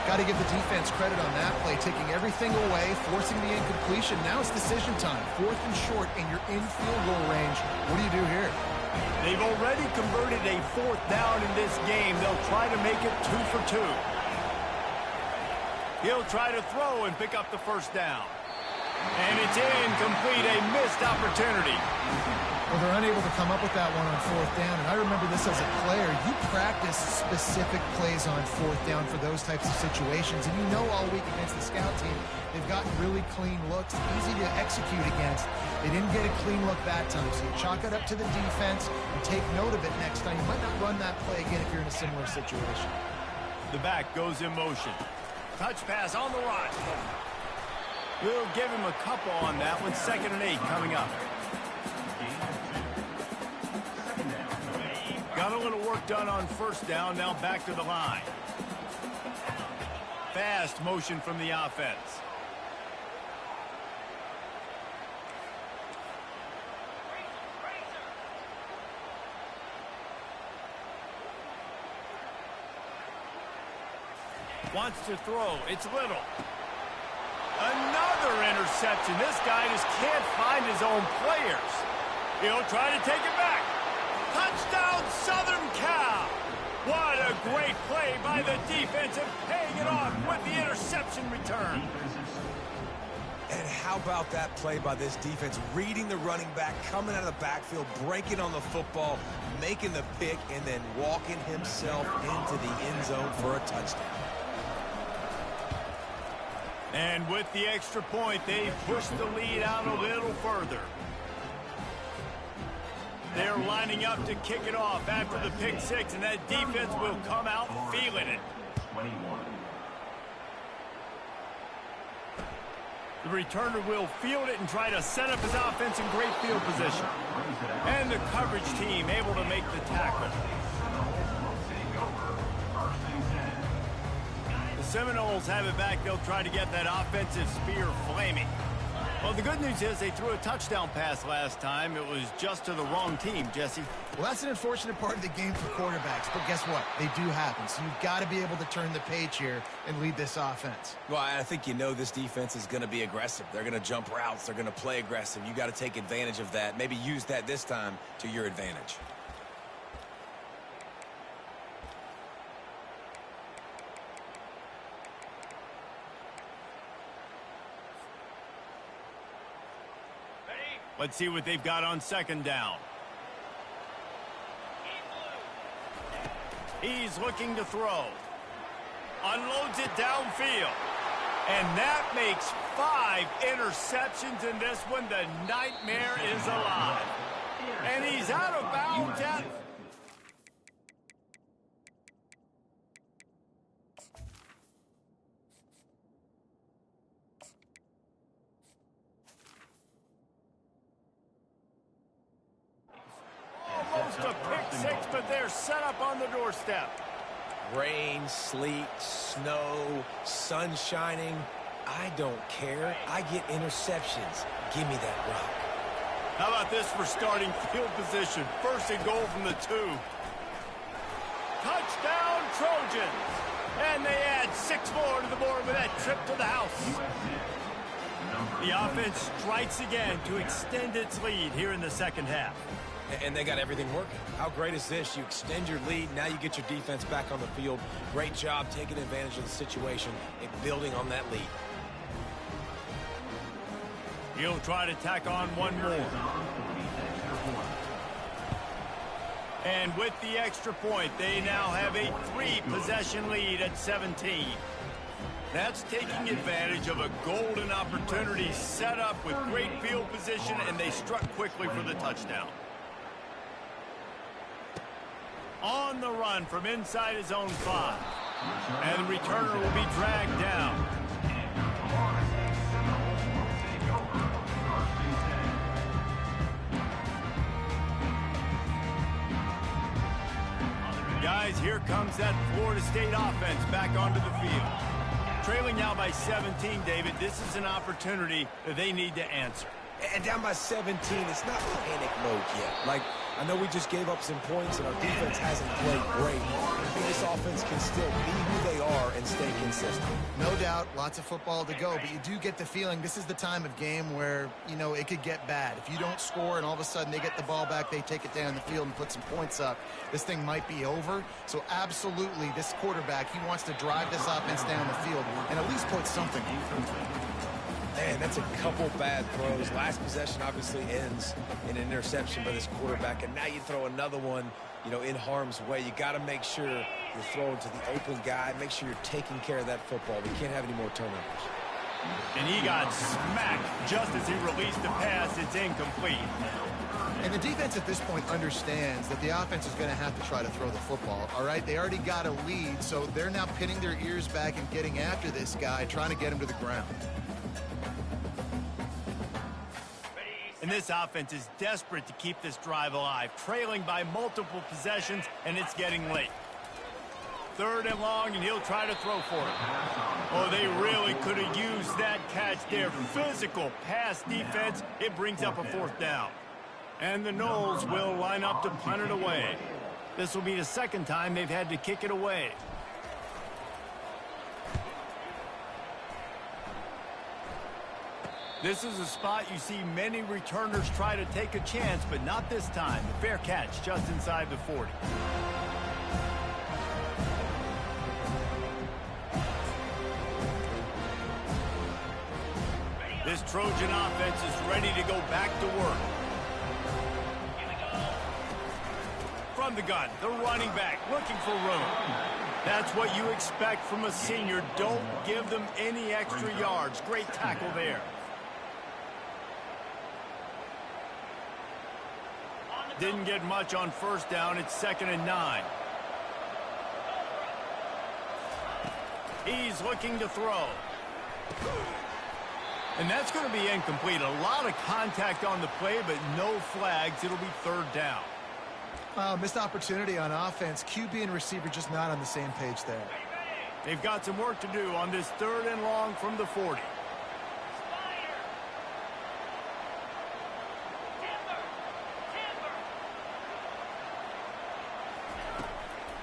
Got to give the defense credit on that play, taking everything away, forcing the incompletion. Now it's decision time. 4th and short, and you're in field goal range. What do you do here? They've already converted a 4th down in this game. They'll try to make it 2 for 2. He'll try to throw and pick up the 1st down. And it's incomplete, a missed opportunity. Well, they're unable to come up with that one on 4th down. And I remember this as a player. You practice specific plays on 4th down for those types of situations. And you know all week against the scout team, they've gotten really clean looks, easy to execute against. They didn't get a clean look that time. So you chalk it up to the defense and take note of it next time. You might not run that play again if you're in a similar situation. The back goes in motion. Touch pass on the run. We'll give him a couple on that one. 2nd and 8 coming up. Got a little work done on 1st down. Now back to the line. Fast motion from the offense. Wants to throw. It's Little. Another interception. This guy just can't find his own players. He'll try to take it back. Touchdown, Southern Cal. What a great play by the defense and paying it off with the interception return. And how about that play by this defense? Reading the running back, coming out of the backfield, breaking on the football, making the pick, and then walking himself into the end zone for a touchdown. And with the extra point, they push the lead out a little further. They're lining up to kick it off after the pick 6, and that defense will come out feeling it. 21. The returner will field it and try to set up his offense in great field position. And the coverage team able to make the tackle. Seminoles have it back. They'll try to get that offensive spear flaming. Well, the good news is they threw a touchdown pass last time. It was just to the wrong team, Jesse. Well, that's an unfortunate part of the game for quarterbacks, but guess what? They do happen, so you've got to be able to turn the page here and lead this offense. Well, I think you know this defense is going to be aggressive. They're going to jump routes. They're going to play aggressive. You got to take advantage of that. Maybe use that this time to your advantage. Let's see what they've got on 2nd down. He's looking to throw. Unloads it downfield. And that makes 5 interceptions in this one. The nightmare is alive. And he's out of bounds at... almost a pick 6, but they're set up on the doorstep. Rain, sleet, snow, sun shining. I don't care. I get interceptions. Give me that rock. How about this for starting field position? 1st and goal from the 2. Touchdown, Trojans. And they add 6 more to the board with that trip to the house. The offense strikes again to extend its lead here in the 2nd half. And they got everything working. How great is this? You extend your lead. Now you get your defense back on the field. Great job taking advantage of the situation and building on that lead. He'll try to tack on one more. And with the extra point, they now have a 3-possession lead at 17. That's taking advantage of a golden opportunity set up with great field position, and they struck quickly for the touchdown. On the run from inside his own 5. And the returner will be dragged down. Guys, here comes that Florida State offense back onto the field. Trailing now by 17, David. This is an opportunity that they need to answer. And down by 17, it's not panic mode yet. Like, I know we just gave up some points and our defense hasn't played great. I think this offense can still be who they are and stay consistent. No doubt, lots of football to go, but you do get the feeling this is the time of game where, you know, it could get bad. If you don't score and all of a sudden they get the ball back, they take it down the field and put some points up, this thing might be over. So absolutely, this quarterback, he wants to drive this offense down the field and at least put something on. Man, that's a couple bad throws. Last possession obviously ends in an interception by this quarterback, and now you throw another one, you know, in harm's way. You got to make sure you're throwing to the open guy. Make sure you're taking care of that football. We can't have any more turnovers. And he got smacked just as he released the pass. It's incomplete. And the defense at this point understands that the offense is going to have to try to throw the football, all right? They already got a lead, so they're now pinning their ears back and getting after this guy, trying to get him to the ground. And this offense is desperate to keep this drive alive, trailing by multiple possessions, and it's getting late. 3rd and long, and he'll try to throw for it. Oh, they really could have used that catch there. Physical pass defense. It brings up a 4th down. And the Noles will line up to punt it away. This will be the 2nd time they've had to kick it away. This is a spot you see many returners try to take a chance, but not this time. The fair catch just inside the 40. This Trojan offense is ready to go back to work. From the gun, the running back looking for room. That's what you expect from a senior. Don't give them any extra yards. Great tackle there. Didn't get much on 1st down. It's 2nd and 9. He's looking to throw. And that's going to be incomplete. A lot of contact on the play, but no flags. It'll be 3rd down. Missed opportunity on offense. QB and receiver just not on the same page there. They've got some work to do on this 3rd and long from the 40.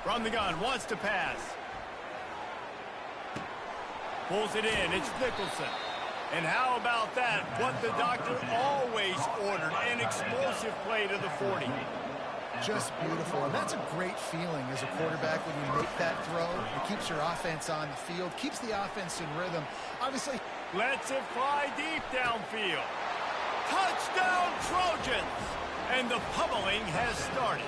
From the gun, wants to pass. Pulls it in, it's Nicholson. And how about that? What the doctor always ordered, an explosive play to the 40. Just beautiful, and that's a great feeling as a quarterback when you make that throw. It keeps your offense on the field, keeps the offense in rhythm. Obviously, lets it fly deep downfield. Touchdown Trojans! And the pummeling has started.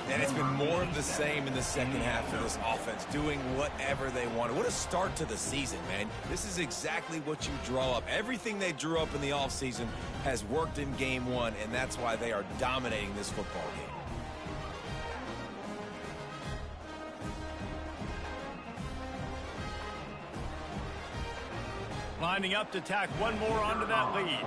And it's been more of the same in the 2nd half for this offense, doing whatever they wanted. What a start to the season, man. This is exactly what you draw up. Everything they drew up in the offseason has worked in game 1, and that's why they are dominating this football game. Lining up to tack one more onto that lead.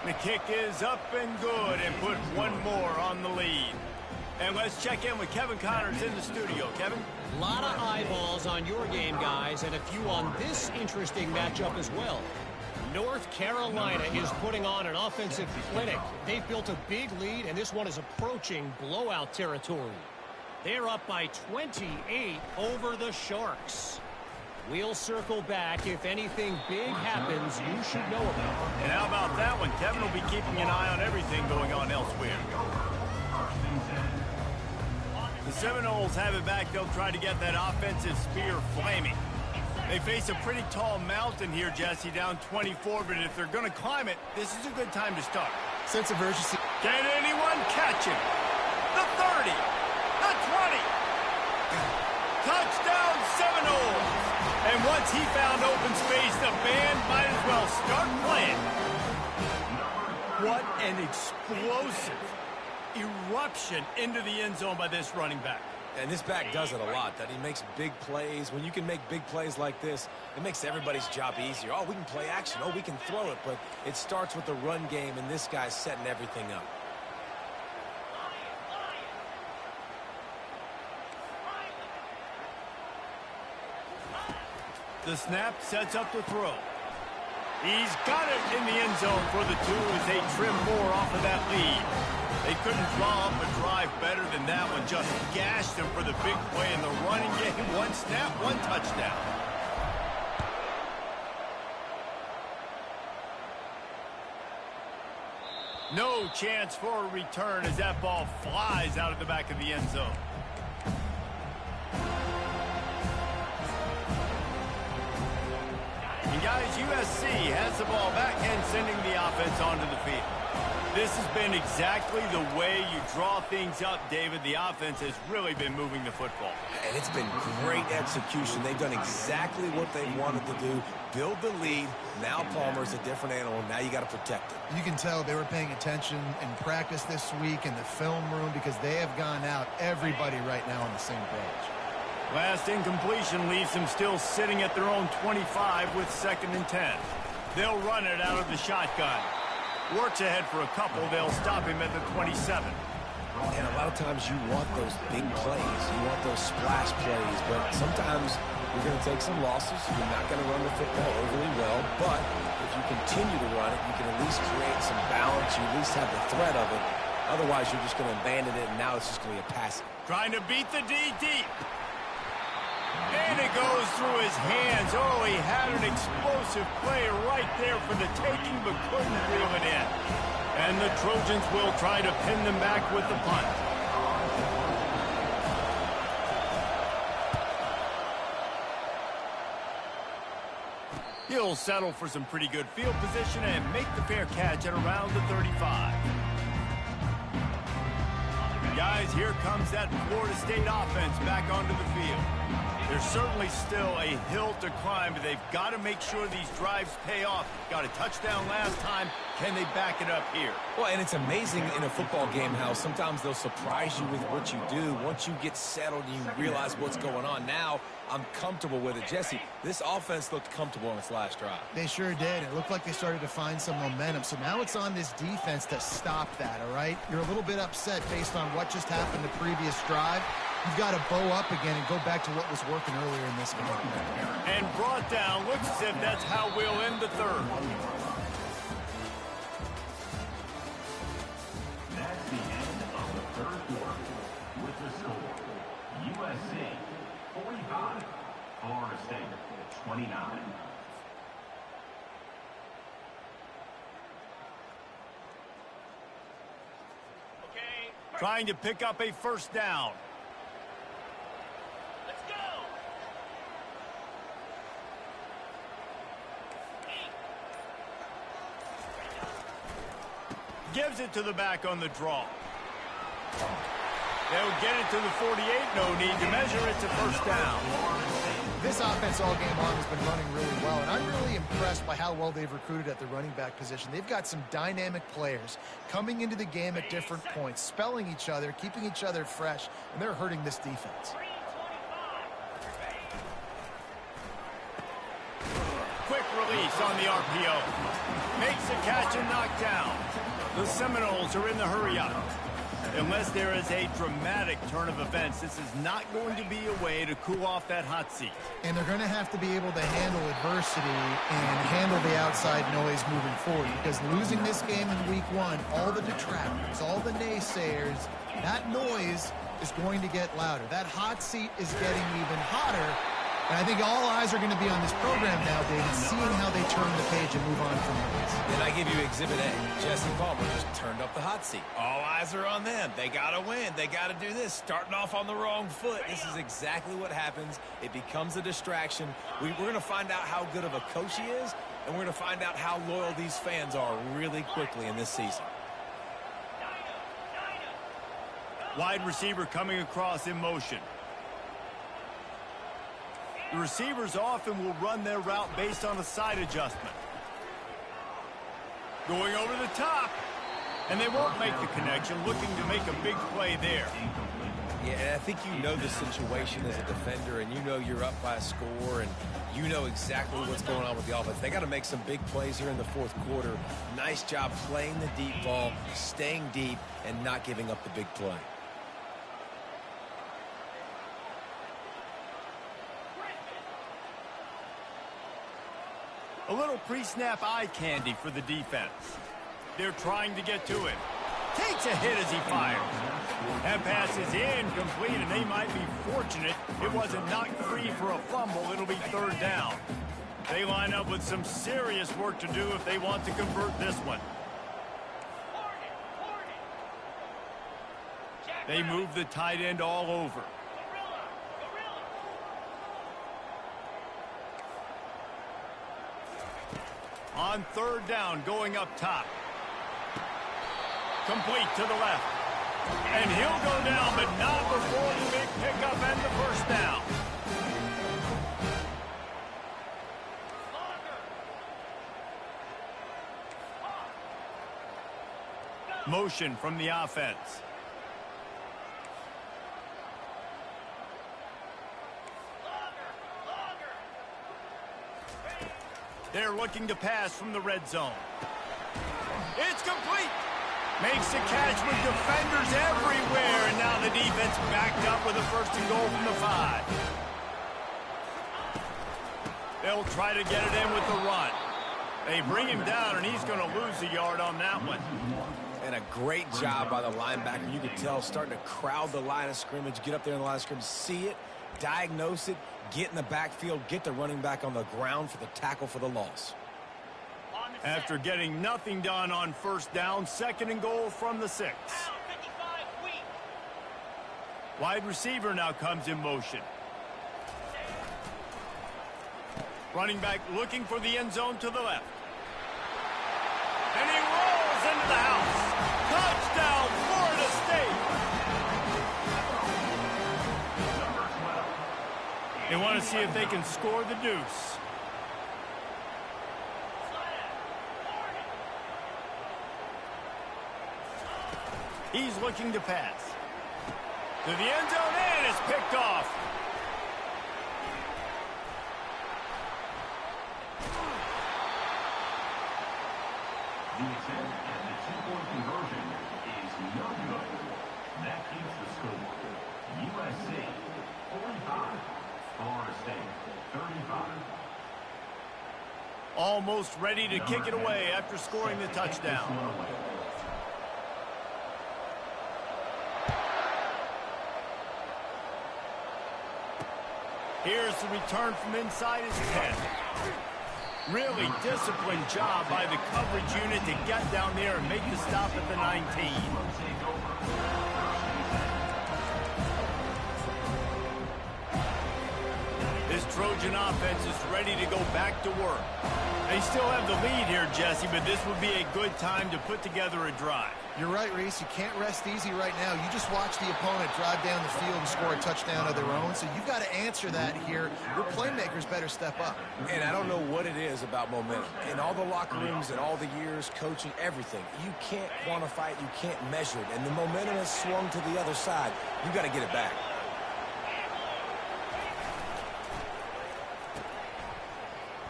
The kick is up and good and put one more on the lead. And let's check in with Kevin Connors in the studio. Kevin? A lot of eyeballs on your game, guys, and a few on this interesting matchup as well. North Carolina is putting on an offensive clinic. They've built a big lead, and this one is approaching blowout territory. They're up by 28 over the Sharks. We'll circle back. If anything big happens, you should know about it. And how about that one? Kevin will be keeping an eye on everything going on elsewhere. The Seminoles have it back. They'll try to get that offensive spear flaming. They face a pretty tall mountain here, Jesse, down 24, but if they're going to climb it, this is a good time to start. sense of urgency. Can anyone catch him? The 30, the 20, Touchdown Seminoles! And once he found open space, the band might as well start playing. What an explosive eruption into the end zone by this running back. And this back does it a lot. That he makes big plays. When you can make big plays like this, it makes everybody's job easier. Oh, we can play action. Oh, we can throw it. But it starts with the run game, and this guy's setting everything up. The snap sets up the throw. He's got it in the end zone for the 2 as they trim more off of that lead. They couldn't draw up a drive better than that one. Just gashed them for the big play in the running game. 1 snap, 1 touchdown. No chance for a return as that ball flies out of the back of the end zone. And guys, USC has the ball back and sending the offense onto the field. This has been exactly the way you draw things up, David. The offense has really been moving the football. And it's been great execution. They've done exactly what they wanted to do. Build the lead. Now Palmer's a different animal. Now you got to protect it. You can tell they were paying attention in practice this week in the film room because they have gone out, everybody right now on the same page. Last incompletion leaves them still sitting at their own 25 with 2nd and 10. They'll run it out of the shotgun. Works ahead for a couple. They'll stop him at the 27. And a lot of times you want those big plays. You want those splash plays. But sometimes you're going to take some losses. You're not going to run the football overly well. But if you continue to run it, you can at least create some balance. You at least have the threat of it. Otherwise, you're just going to abandon it, and now it's just going to be a passing. Trying to beat the D deep. And it goes through his hands. Oh, he had an explosive play right there for the taking, but couldn't reel it in. And the Trojans will try to pin them back with the punt. He'll settle for some pretty good field position and make the fair catch at around the 35. Guys, here comes that Florida State offense back onto the field. There's certainly still a hill to climb, but they've got to make sure these drives pay off. Got a touchdown last time. Can they back it up here? Well, and it's amazing in a football game how sometimes they'll surprise you with what you do. Once you get settled and you realize what's going on, now I'm comfortable with it. Jesse, this offense looked comfortable on its last drive. They sure did. It looked like they started to find some momentum. So now it's on this defense to stop that, all right? You're a little bit upset based on what just happened the previous drive. You've got to bow up again and go back to what was working earlier in this game. And brought down. Looks as if that's how we'll end the 3rd. That's the end of the 3rd quarter. With the score, USC 45, Florida State 29. Trying to pick up a 1st down. Gives it to the back on the draw. They'll get it to the 48. No need to measure. It's a 1st down. This offense all game long has been running really well, and I'm really impressed by how well they've recruited at the running back position. They've got some dynamic players coming into the game at different points, spelling each other, keeping each other fresh, and they're hurting this defense. Quick release on the RPO. Makes a catch and knocked down. The Seminoles are in the hurry-up. Unless there is a dramatic turn of events, this is not going to be a way to cool off that hot seat. And they're going to have to be able to handle adversity and handle the outside noise moving forward, because losing this game in week 1, all the detractors, all the naysayers, that noise is going to get louder. That hot seat is getting even hotter. And I think all eyes are going to be on this program now, David, seeing how they turn the page and move on from this. And I give you Exhibit A. Jesse Palmer just turned up the hot seat. All eyes are on them. They got to win. They got to do this. Starting off on the wrong foot. This is exactly what happens. It becomes a distraction. We're going to find out how good of a coach he is, and we're going to find out how loyal these fans are really quickly in this season. Wide receiver coming across in motion. The receivers often will run their route based on a side adjustment. Going over the top. And they won't make the connection, looking to make a big play there. Yeah, and I think you know the situation as a defender, and you know you're up by a score, and you know exactly what's going on with the offense. They got to make some big plays here in the fourth quarter. Nice job playing the deep ball, staying deep, and not giving up the big play. A little pre-snap eye candy for the defense. They're trying to get to it. Takes a hit as he fires. That pass is incomplete, and they might be fortunate it wasn't knocked free for a fumble. It'll be third down. They line up with some serious work to do if they want to convert this one. They move the tight end all over. On third down, going up top. Complete to the left. And he'll go down, but not before the big pickup and the first down. Motion from the offense. They're looking to pass from the red zone. It's complete. Makes a catch with defenders everywhere, and now the defense backed up with a first and goal from the 5. They'll try to get it in with the run. They bring him down, and he's going to lose a yard on that one. And a great job by the linebacker. You could tell starting to crowd the line of scrimmage, get up there in the line of scrimmage, see it, diagnose it, get in the backfield, get the running back on the ground for the tackle for the loss. After getting nothing done on first down, second and goal from the 6. Wide receiver now comes in motion. Running back looking for the end zone to the left. And he rolls into the house. Touchdown, Florida State. They want to see if they can score the deuce. He's looking to pass. To the end zone, and it's picked off. The attempt at the two-point conversion is no good. That keeps the score. USC 45, Florida State 35. Almost ready to kick it away after scoring the touchdown. Here's the return from inside his 10. Really disciplined job by the coverage unit to get down there and make the stop at the 19. This Trojan offense is ready to go back to work. They still have the lead here, Jesse, but this would be a good time to put together a drive. You're right, Reese. You can't rest easy right now. You just watch the opponent drive down the field and score a touchdown of their own, so you've got to answer that here. Your playmakers better step up. And I don't know what it is about momentum. In all the locker rooms and all the years, coaching, everything, you can't quantify it, you can't measure it. And the momentum has swung to the other side. You got to get it back.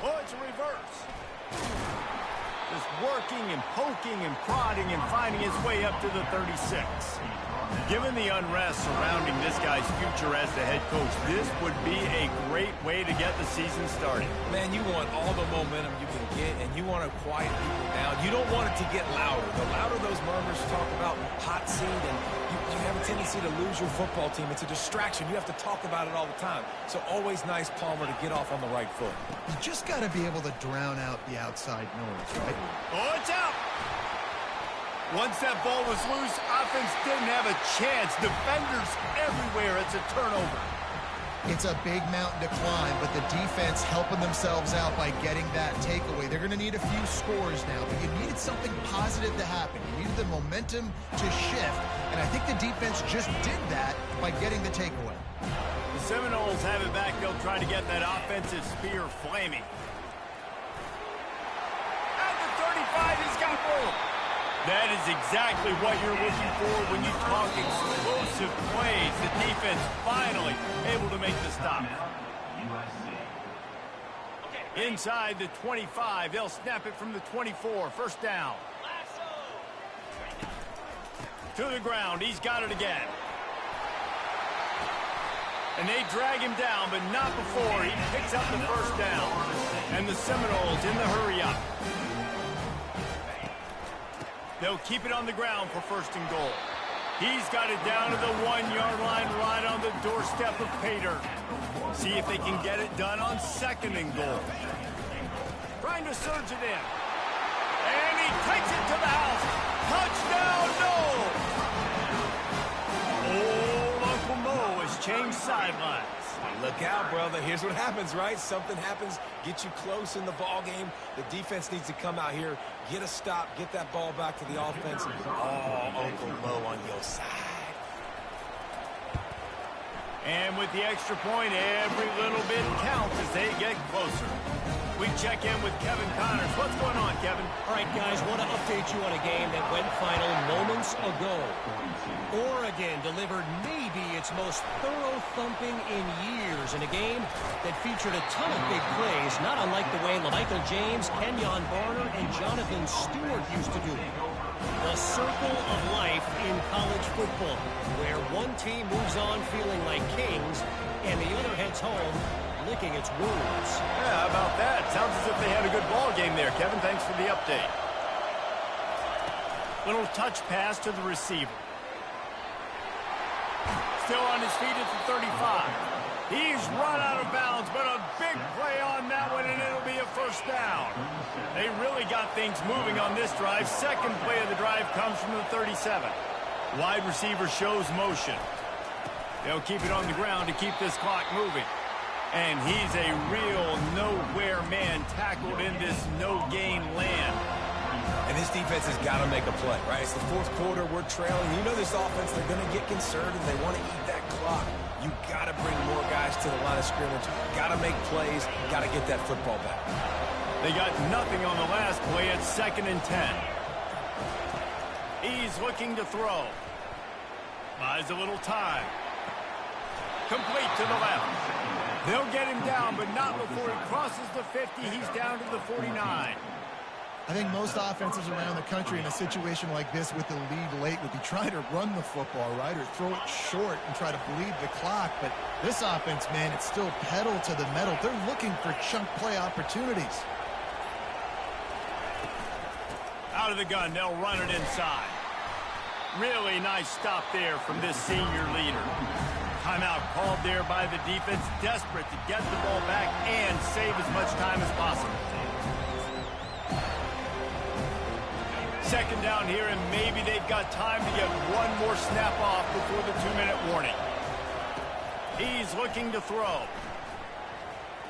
Oh, it's a reverse. Just working and poking and prodding and finding his way up to the 36. Given the unrest surrounding this guy's future as the head coach, this would be a great way to get the season started. Man, you want all the momentum you can get, and you want to quiet people down. You don't want it to get louder. The louder those murmurs talk about hot seat, and you have a tendency to lose your football team. It's a distraction. You have to talk about it all the time. So always nice, Palmer, to get off on the right foot. You just got to be able to drown out the outside noise, right? Oh, it's out. Once that ball was loose, offense didn't have a chance. Defenders everywhere. It's a turnover. It's a big mountain to climb, but the defense helping themselves out by getting that takeaway. They're going to need a few scores now, but you needed something positive to happen. You needed the momentum to shift, and I think the defense just did that by getting the takeaway. The Seminoles have it back. They'll try to get that offensive spear flaming. At the 35, he's got room. That is exactly what you're looking for when you talk explosive plays. The defense finally able to make the stop. Inside the 25, they'll snap it from the 24. First down. To the ground. He's got it again. And they drag him down, but not before he picks up the first down. And the Seminoles in the hurry-up. They'll keep it on the ground for first and goal. He's got it down to the 1-yard line right on the doorstep of Pater. See if they can get it done on second and goal. Trying to surge it in. And he takes it to the house. Touchdown, no! Old Uncle Mo has changed sidelines. Look out, brother. Here's what happens, right? Something happens, get you close in the ball game. The defense needs to come out here, get a stop, get that ball back to the offense. Oh, Uncle Mo on your side. And with the extra point, every little bit counts as they get closer. We check in with Kevin Connors. What's going on, Kevin? All right, guys, want to update you on a game that went final moments ago. Oregon delivered maybe its most thorough thumping in years in a game that featured a ton of big plays, not unlike the way Michael James, Kenyon Barner, and Jonathan Stewart used to do it. The circle of life in college football, where one team moves on feeling like kings and the other heads home licking its wounds. Yeah, how about that? Sounds as if they had a good ball game there, Kevin. Thanks for the update. Little touch pass to the receiver. Still on his feet at the 35. He's run out of bounds, but a big play on that one, and it'll be a first down. They really got things moving on this drive. Second play of the drive comes from the 37. Wide receiver shows motion. They'll keep it on the ground to keep this clock moving. And he's a real nowhere man tackled in this no-gain land. And this defense has got to make a play, right? It's the fourth quarter. We're trailing. You know this offense, they're going to get conservative. They want to eat that clock. You got to bring more guys to the line of scrimmage. Got to make plays. Got to get that football back. They got nothing on the last play at 2nd and 10. He's looking to throw. Buys a little time. Complete to the left. They'll get him down, but not before he crosses the 50. He's down to the 49. I think most offenses around the country in a situation like this with the lead late would be trying to run the football, right, or throw it short and try to bleed the clock. But this offense, man, it's still pedal to the metal. They're looking for chunk play opportunities. Out of the gun, they'll run it inside. Really nice stop there from this senior leader. Timeout called there by the defense, desperate to get the ball back and save as much time as possible. Second down here, and maybe they've got time to get one more snap off before the 2-minute warning. He's looking to throw.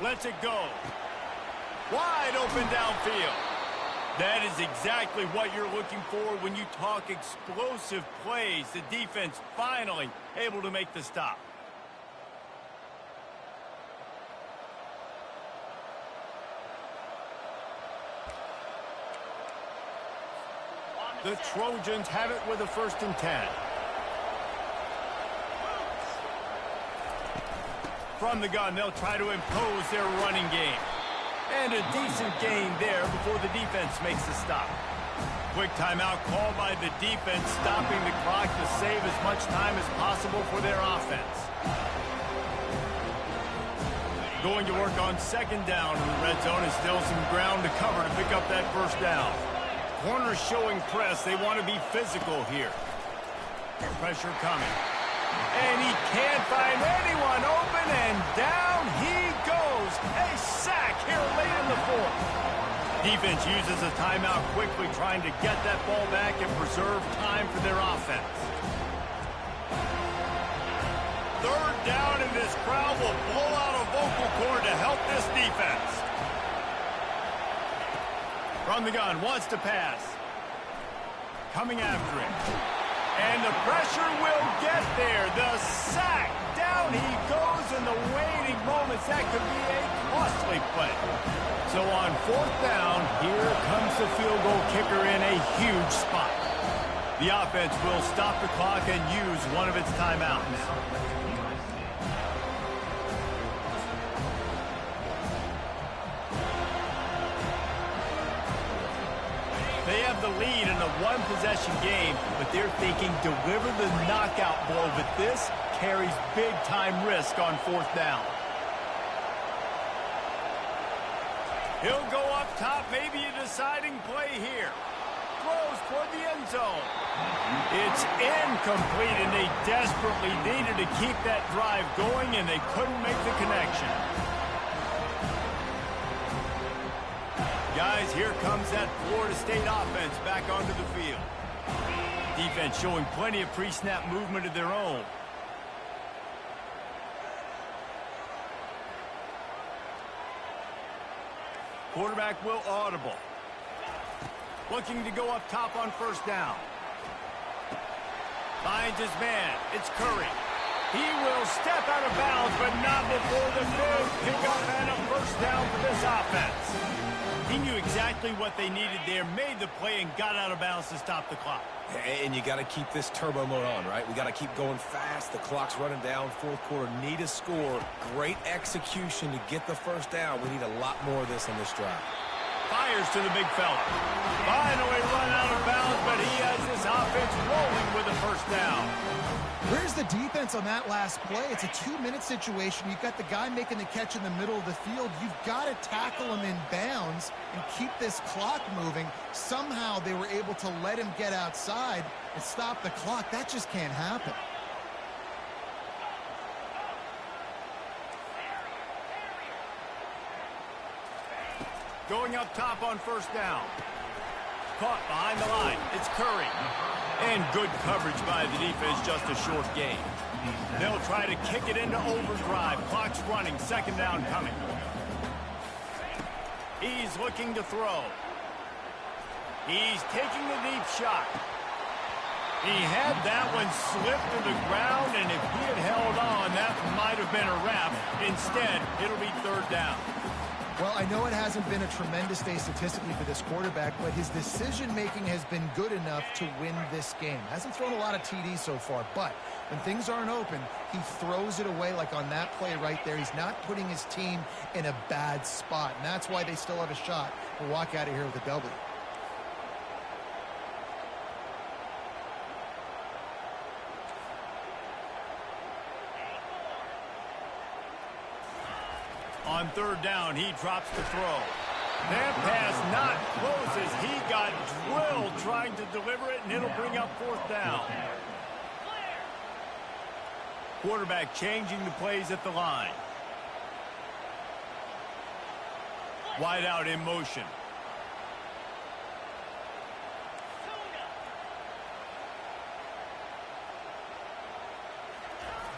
Lets it go. Wide open downfield. That is exactly what you're looking for when you talk explosive plays. The defense finally able to make the stop. The Trojans have it with a 1st and 10. From the gun, they'll try to impose their running game. And a decent gain there before the defense makes the stop. Quick timeout called by the defense, stopping the clock to save as much time as possible for their offense. Going to work on 2nd down in the red zone, and still some ground to cover to pick up that first down. Corners showing press. They want to be physical here. Pressure coming. And he can't find anyone open, and down he goes. A sack here late in the 4th. Defense uses a timeout quickly, trying to get that ball back and preserve time for their offense. 3rd down, and this crowd will blow out a vocal cord to help this defense. From the gun, wants to pass. Coming after it. And the pressure will get there. The sack down down he goes in the waiting moments. That could be a costly play. So on 4th down, here comes the field goal kicker in a huge spot. The offense will stop the clock and use one of its timeouts. They have the lead in a one-possession game, but they're thinking deliver the knockout blow, but this carries big-time risk on 4th down. He'll go up top, maybe a deciding play here. Throws toward the end zone. It's incomplete, and they desperately needed to keep that drive going, and they couldn't make the connection. Guys, here comes that Florida State offense back onto the field. Defense showing plenty of pre-snap movement of their own. Quarterback will audible. Looking to go up top on 1st down. Finds his man. It's Curry. He will step out of bounds, but not before the big pickup and a 1st down for this offense. He knew exactly what they needed there, made the play, and got out of bounds to stop the clock. And you got to keep this turbo mode on, right? We got to keep going fast. The clock's running down. 4th quarter, need a score. Great execution to get the 1st down. We need a lot more of this on this drive. Fires to the big fella. Finally run out of bounds, but he has this offense rolling with a 1st down. Where's the defense on that last play? It's a 2-minute situation. You've got the guy making the catch in the middle of the field. You've got to tackle him in bounds and keep this clock moving. Somehow they were able to let him get outside and stop the clock. That just can't happen. Going up top on 1st down. Caught behind the line. It's Curry. And good coverage by the defense, just a short gain. They'll try to kick it into overdrive. Clock's running, 2nd down coming. He's looking to throw. He's taking the deep shot. He had that one slip to the ground, and if he had held on, that might have been a wrap. Instead, it'll be 3rd down. Well, I know it hasn't been a tremendous day statistically for this quarterback, but his decision-making has been good enough to win this game. Hasn't thrown a lot of TDs so far, but when things aren't open, he throws it away like on that play right there. He's not putting his team in a bad spot, and that's why they still have a shot to walk out of here with a W. On 3rd down, he drops the throw. That pass not close as he got drilled trying to deliver it, and it'll bring up 4th down. Quarterback changing the plays at the line. Wide out in motion.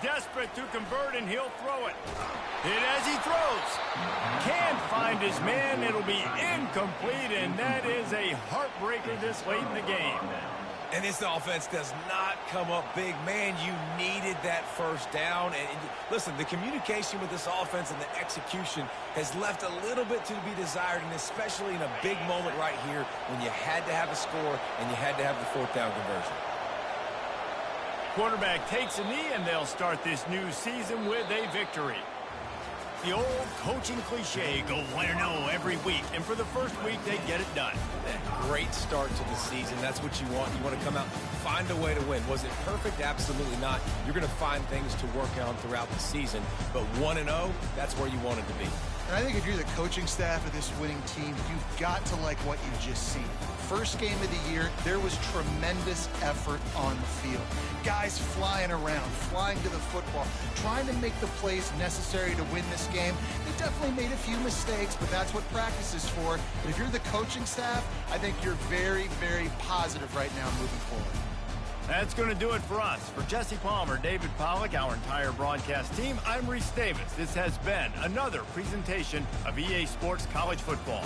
Desperate to convert, and he'll throw it. Hit as he throws. Can't find his man. It'll be incomplete, and that is a heartbreaker this late in the game. And this offense does not come up big. Man, you needed that 1st down. And listen, the communication with this offense and the execution has left a little bit to be desired, and especially in a big moment right here when you had to have a score and you had to have the 4th down conversion. Quarterback takes a knee, and they'll start this new season with a victory. The old coaching cliche, go 1-0 every week, and for the first week, they get it done. Great start to the season. That's what you want. You want to come out, find a way to win. Was it perfect? Absolutely not. You're going to find things to work on throughout the season, but 1-0, that's where you want it to be. And I think if you're the coaching staff of this winning team, you've got to like what you've just seen. First game of the year, there was tremendous effort on the field. Guys flying around, flying to the football, trying to make the plays necessary to win this game. They definitely made a few mistakes, but that's what practice is for. But if you're the coaching staff, I think you're very, very positive right now moving forward. That's going to do it for us. For Jesse Palmer, David Pollack, our entire broadcast team, I'm Reese Davis. This has been another presentation of EA Sports College Football.